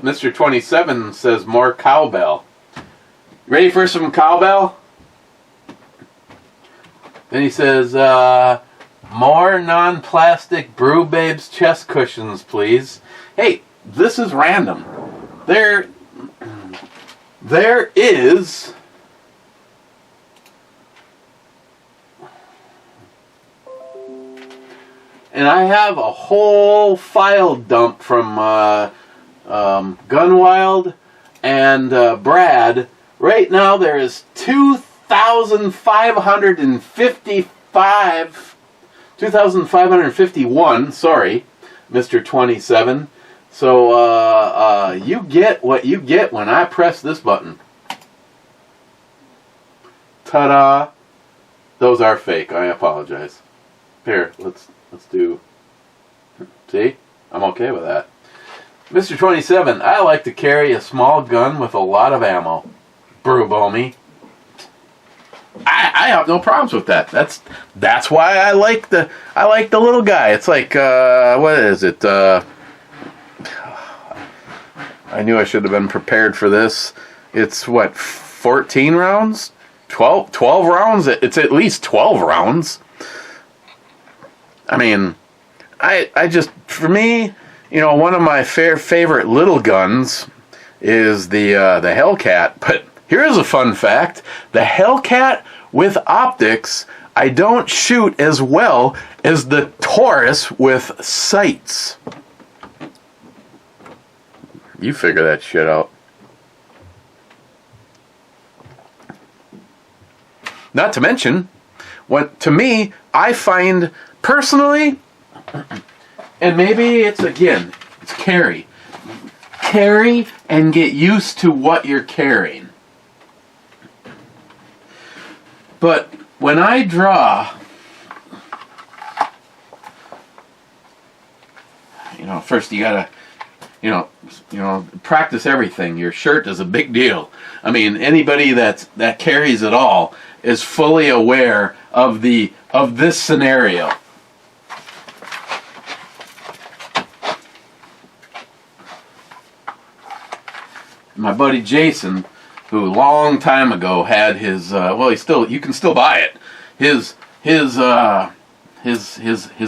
Mr. 27 says more cowbell. Ready for some cowbell? Then he says, more non-plastic Brew Babes chest cushions, please. Hey, this is random. There is... And I have a whole file dump from Gunwild and Brad. Right now there is 2,551, sorry, Mr. 27. So you get what you get when I press this button. Ta-da! Those are fake, I apologize. Here, let's do... See? I'm okay with that. Mr. 27, I like to carry a small gun with a lot of ammo. Brubomi. I have no problems with that. That's why I like the little guy. It's like what is it? I knew I should have been prepared for this. It's what, 14 rounds? 12 rounds? It's at least 12 rounds. I mean, I just, for me, you know, one of my favorite little guns is the Hellcat. But here's a fun fact. The Hellcat with optics, I don't shoot as well is the Taurus with sights. You figure that shit out. Not to mention, to me, I find personally, and maybe it's carry. Carry and get used to what you're carrying. But when I draw, first you gotta, practice everything. Your shirt is a big deal. I mean, anybody that carries it all is fully aware of this scenario. My buddy Jason, who a long time ago had his you can still buy it. His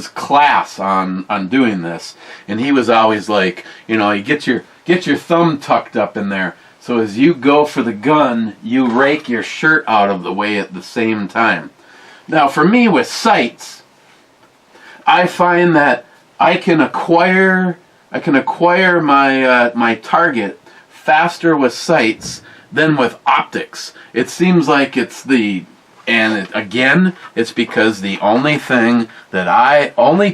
class on doing this, and he was always like, you get your thumb tucked up in there, so as you go for the gun, you rake your shirt out of the way at the same time. Now, for me with sights, I find that I can acquire my target faster with sights than with optics. It seems like it's because the only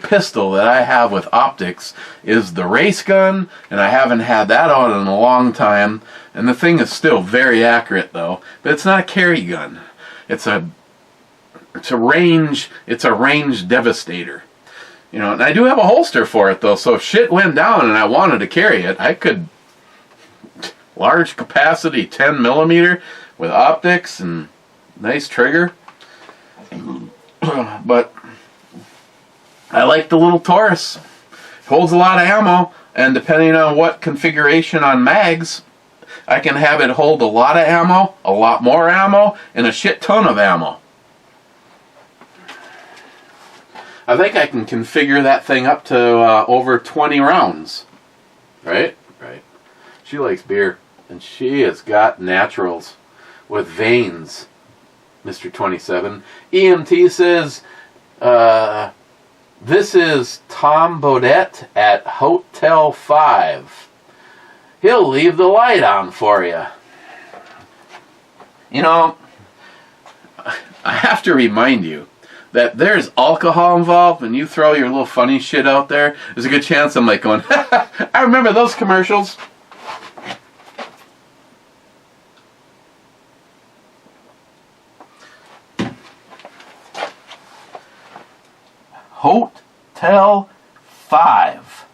pistol that I have with optics is the race gun, and I haven't had that out in a long time, and the thing is still very accurate though, but it's not a carry gun. It's a range devastator. And I do have a holster for it though, so if shit went down and I wanted to carry it, I could. Large capacity 10 millimeter with optics and nice trigger. But I like the little Taurus. It holds a lot of ammo, and depending on what configuration on mags, I can have it hold a lot of ammo, a lot more ammo, and a shit ton of ammo. I think I can configure that thing up to over 20 rounds. Right? Right. She likes beer. And she has got naturals with veins, Mr. 27. EMT says, this is Tom Bodette at Hotel 5. He'll leave the light on for you. I have to remind you that there's alcohol involved when you throw your little funny shit out there. There's a good chance I'm like going, I remember those commercials. Hotel 5.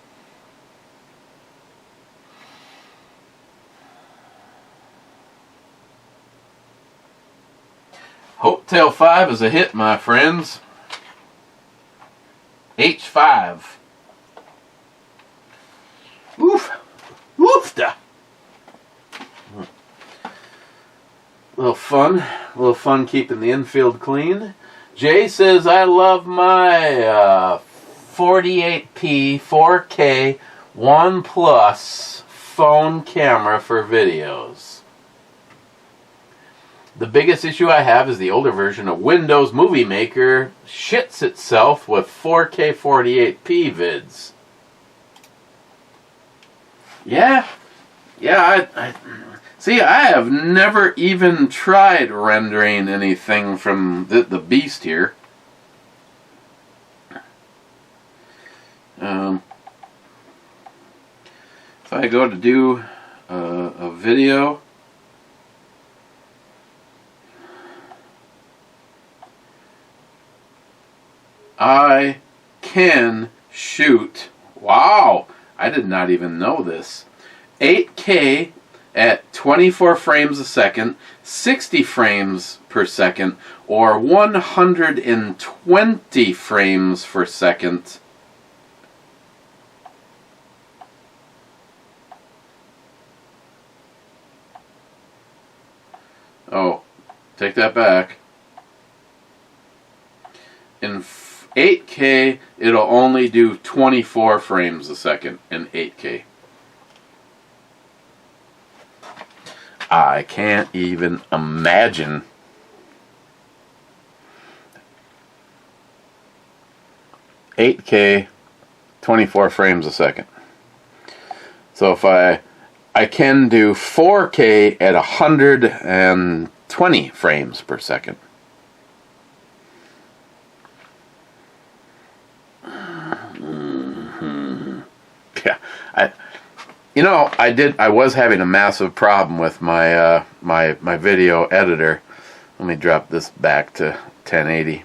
Hotel 5 is a hit, my friends. H5. Oof. Woofda. A little fun keeping the infield clean. Jay says, I love my 48p 4K OnePlus phone camera for videos. The biggest issue I have is the older version of Windows Movie Maker shits itself with 4K 48p vids. Yeah, I see, I have never even tried rendering anything from the beast here. If I go to do a video, I can shoot, wow, I did not even know this, 8K at 24 frames a second, 60 frames per second, or 120 frames per second. Oh, take that back. In 8K, it'll only do 24 frames a second in 8K. I can't even imagine. 8K, 24 frames a second. So if I can do 4K at 120 frames per second. Yeah, I was having a massive problem with my my video editor. Let me drop this back to 1080.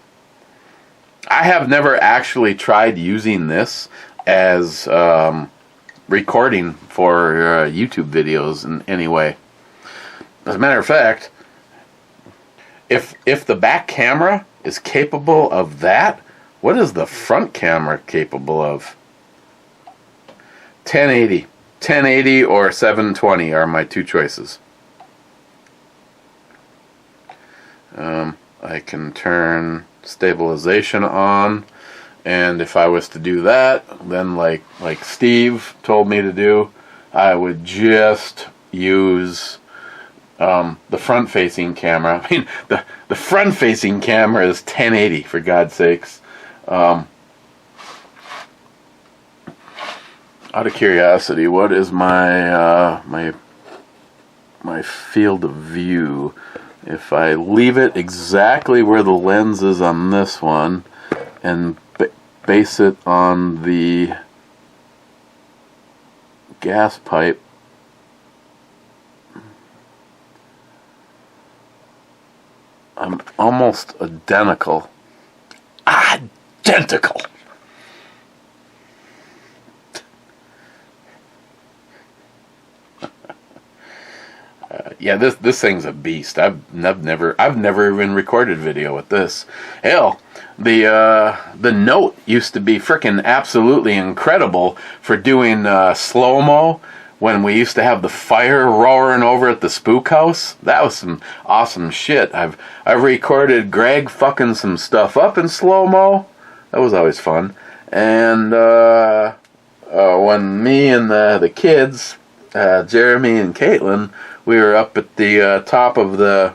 I have never actually tried using this as recording for YouTube videos in any way. As a matter of fact, if the back camera is capable of that, what is the front camera capable of? 1080 or 720 are my two choices. I can turn stabilization on, and if I was to do that, then like Steve told me to do, I would just use the front-facing camera. I mean, the front-facing camera is 1080, for God's sakes. Out of curiosity, what is my my field of view? If I leave it exactly where the lens is on this one and base it on the gas pipe, I'm almost identical. Identical! Yeah, this thing's a beast. I've never even recorded video with this. Hell, the Note used to be frickin' absolutely incredible for doing slow-mo when we used to have the fire roaring over at the spook house. That was some awesome shit. I've recorded Greg fucking some stuff up in slow-mo. That was always fun. And when me and the kids, Jeremy and Caitlin, we were up at the top of the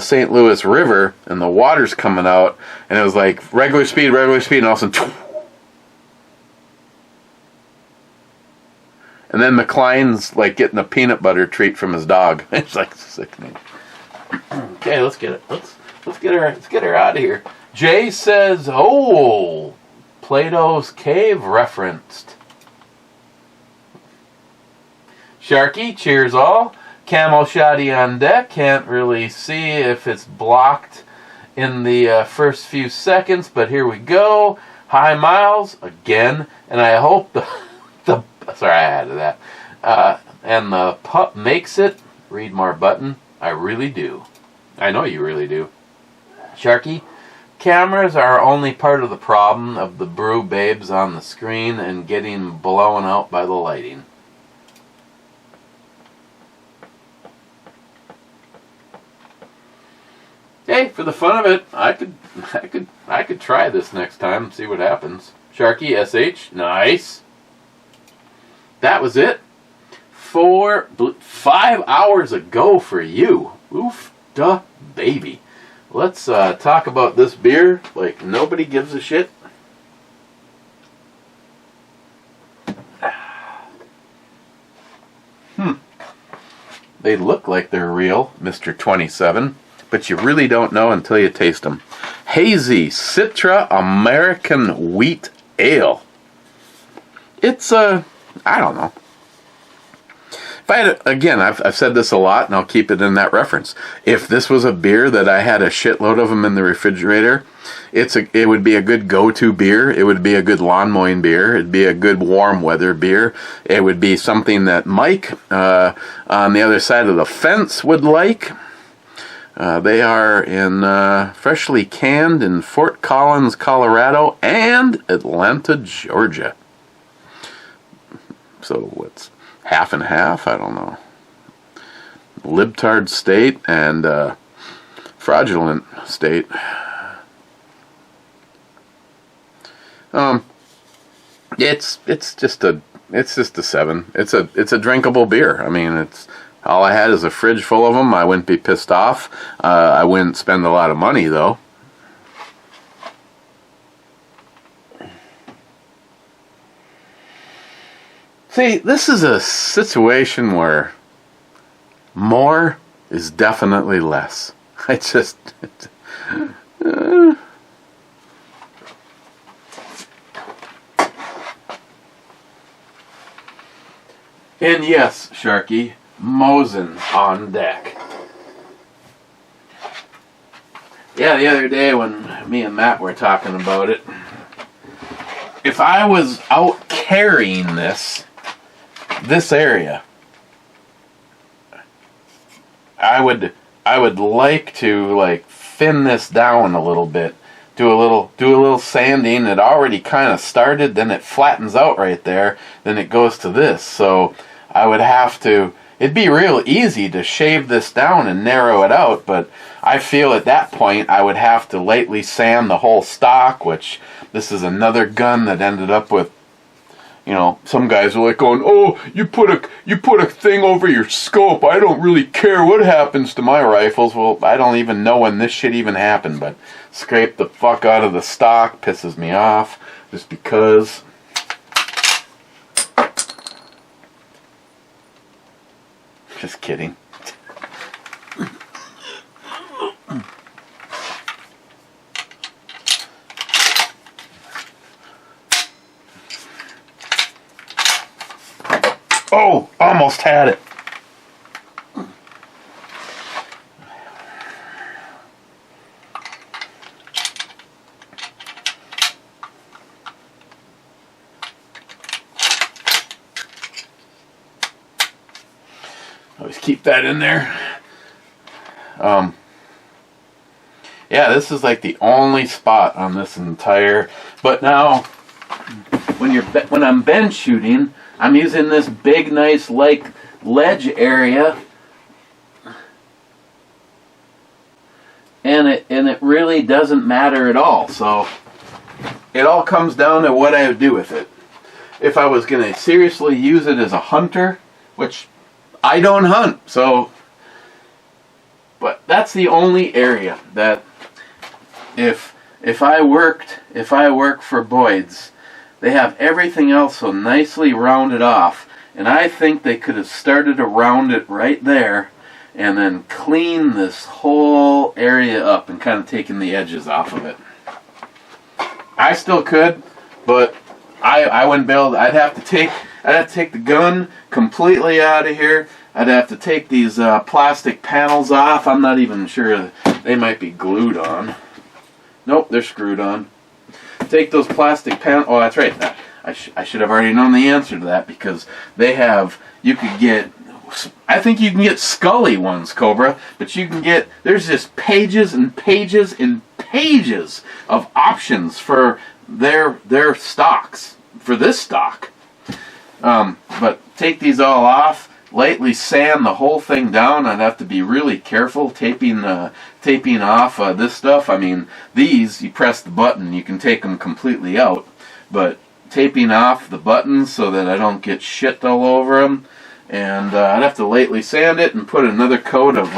St. Louis River, and the water's coming out, and it was like regular speed, and all of a sudden, and then McLean's like getting a peanut butter treat from his dog. It's like sickening. Okay, let's get it. Let's get her out of here. Jay says, "Oh, Plato's Cave referenced." Sharky, cheers all. Camo shotty on deck. Can't really see if it's blocked in the first few seconds, but here we go. Hi, Miles, again. And I hope the sorry, I added that. And the pup makes it. Read more button. I really do. I know you really do. Sharky, cameras are only part of the problem of the brew babes on the screen and getting blown out by the lighting. Hey, for the fun of it, I could try this next time, see what happens. Sharky SH, nice. That was it. 5 hours ago for you. Oof, duh, baby. Let's talk about this beer like nobody gives a shit. They look like they're real, Mr. 27. But you really don't know until you taste them. HAZY CITRA American Wheat Ale. It's I don't know. If I had, again, I've said this a lot, and I'll keep it in that reference. If this was a beer that I had a shitload of them in the refrigerator, it would be a good go-to beer. It would be a good lawn mowing beer. It'd be a good warm weather beer. It would be something that Mike on the other side of the fence would like. They are freshly canned in Fort Collins, Colorado, and Atlanta, Georgia. So what's half and half? I don't know. Libtard state and fraudulent state. It's just a 7. It's a drinkable beer. I mean, it's. All I had is a fridge full of them. I wouldn't be pissed off. I wouldn't spend a lot of money, though. See, this is a situation where more is definitely less. I just... And yes, Sharky, Mosin on deck. Yeah, the other day when me and Matt were talking about it, if I was out carrying this area, I would like to like thin this down a little bit. Do a little sanding. It already kind of started, then it flattens out right there, then it goes to this. So I would have to, it'd be real easy to shave this down and narrow it out, but I feel at that point I would have to lightly sand the whole stock, which this is another gun that ended up with, you know, some guys are like going, oh, you put a thing over your scope. I don't really care what happens to my rifles. Well, I don't even know when this shit even happened, but scrape the fuck out of the stock pisses me off just because. Just kidding. Oh, almost had it. Always keep that in there. Yeah, this is like the only spot on this entire. But now, when I'm bench shooting, I'm using this big, nice like ledge area, and it really doesn't matter at all. So it all comes down to what I would do with it. If I was going to seriously use it as a hunter, which I don't hunt, so, but that's the only area that if I work for Boyd's, they have everything else so nicely rounded off, and I think they could have started around it right there and then clean this whole area up and kind of taken the edges off of it. I still could, but I wouldn't be able to. I'd have to take the gun completely out of here. I'd have to take these plastic panels off. I'm not even sure, they might be glued on. Nope, they're screwed on. Take those plastic panels. Oh, that's right. I should have already known the answer to that, because they have, you could get, I think you can get Scully ones, Cobra, but you can get, there's just pages and pages and pages of options for their stocks, for this stock. But take these all off, lightly sand the whole thing down. I'd have to be really careful taping off this stuff. I mean, these, you press the button, you can take them completely out, but taping off the buttons so that I don't get shit all over them, and I'd have to lightly sand it and put another coat of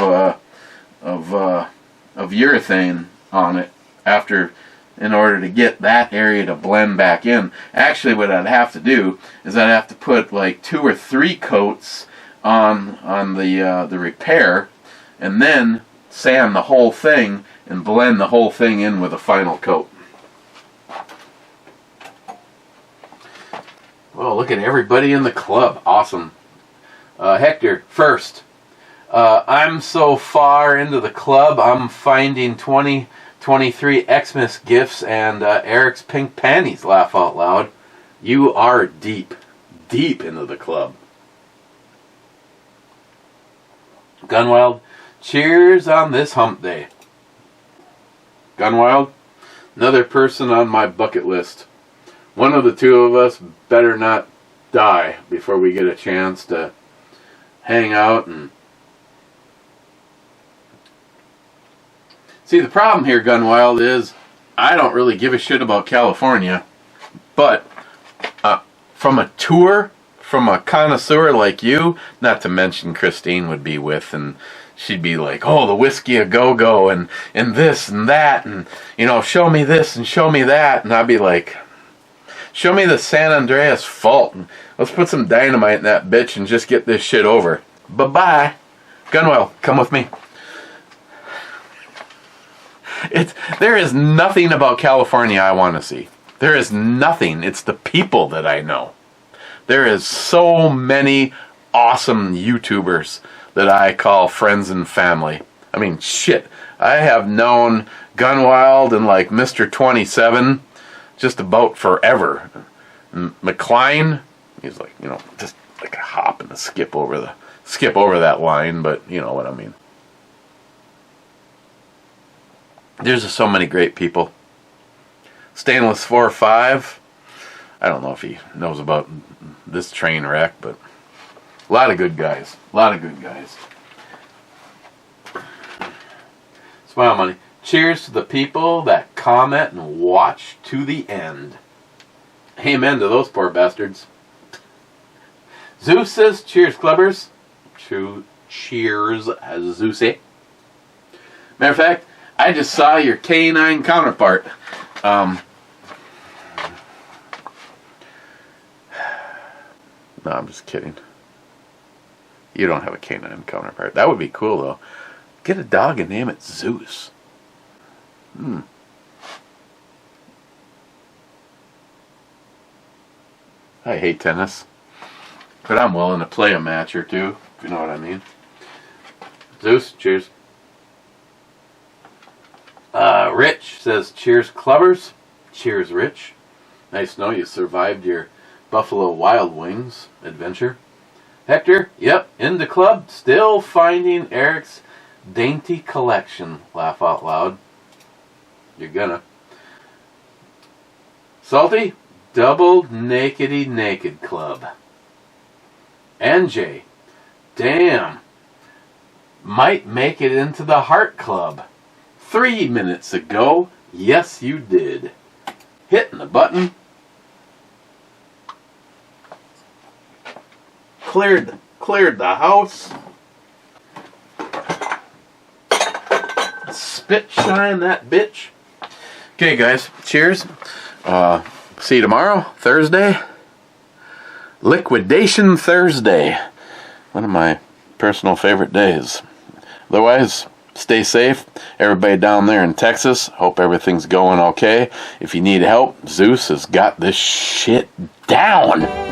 urethane on it after, in order to get that area to blend back in. Actually, what I'd have to do is I'd have to put like 2 or 3 coats on the repair, and then sand the whole thing and blend the whole thing in with a final coat. Well, look at everybody in the club. Awesome. Hector, first. I'm so far into the club, I'm finding 2023 Xmas gifts and Eric's pink panties, laugh out loud. You are deep into the club. Gunwild, cheers on this hump day. Gunwild, another person on my bucket list. One of the two of us better not die before we get a chance to hang out and see. The problem here, Gunwild, is I don't really give a shit about California, but from a tour, from a connoisseur like you, not to mention Christine would be with, and she'd be like, oh, the whiskey a go-go and this and that, and, you know, show me this and show me that, and I'd be like, Show me the San Andreas Fault. Let's put some dynamite in that bitch and just get this shit over. Bye-bye. Gunwell, come with me. There is nothing about California I want to see. There is nothing. It's the people that I know. There is so many awesome YouTubers that I call friends and family. I mean, shit. I have known Gunwild and like Mr. 27 just about forever. McCline, he's like, you know, just like a hop and a skip over that line, but you know what I mean. There's just so many great people. Stainless 4-5. I don't know if he knows about this train wreck, but a lot of good guys. A lot of good guys. Smile money. Cheers to the people that comment and watch to the end. Amen to those poor bastards. Zeus says, cheers, clubbers. Cheers, Zeusy. Matter of fact, I just saw your canine counterpart. No, I'm just kidding. You don't have a canine counterpart. That would be cool, though. Get a dog and name it Zeus. I hate tennis, but I'm willing to play a match or two, if you know what I mean. Zeus, cheers. Rich says, cheers, clubbers. Cheers, Rich. Nice to know you survived your Buffalo Wild Wings adventure. Hector, yep, in the club, still finding Eric's dainty collection. Laugh out loud. You're gonna. Salty, double nakedy naked club. NJ, damn, might make it into the Heart Club. 3 minutes ago, yes you did. Hitting the button. Cleared the house. Spit shine that bitch. Okay guys, cheers. See you tomorrow, Thursday. Liquidation Thursday. One of my personal favorite days. Otherwise, stay safe. Everybody down there in Texas, hope everything's going okay. If you need help, Zeus has got this shit down.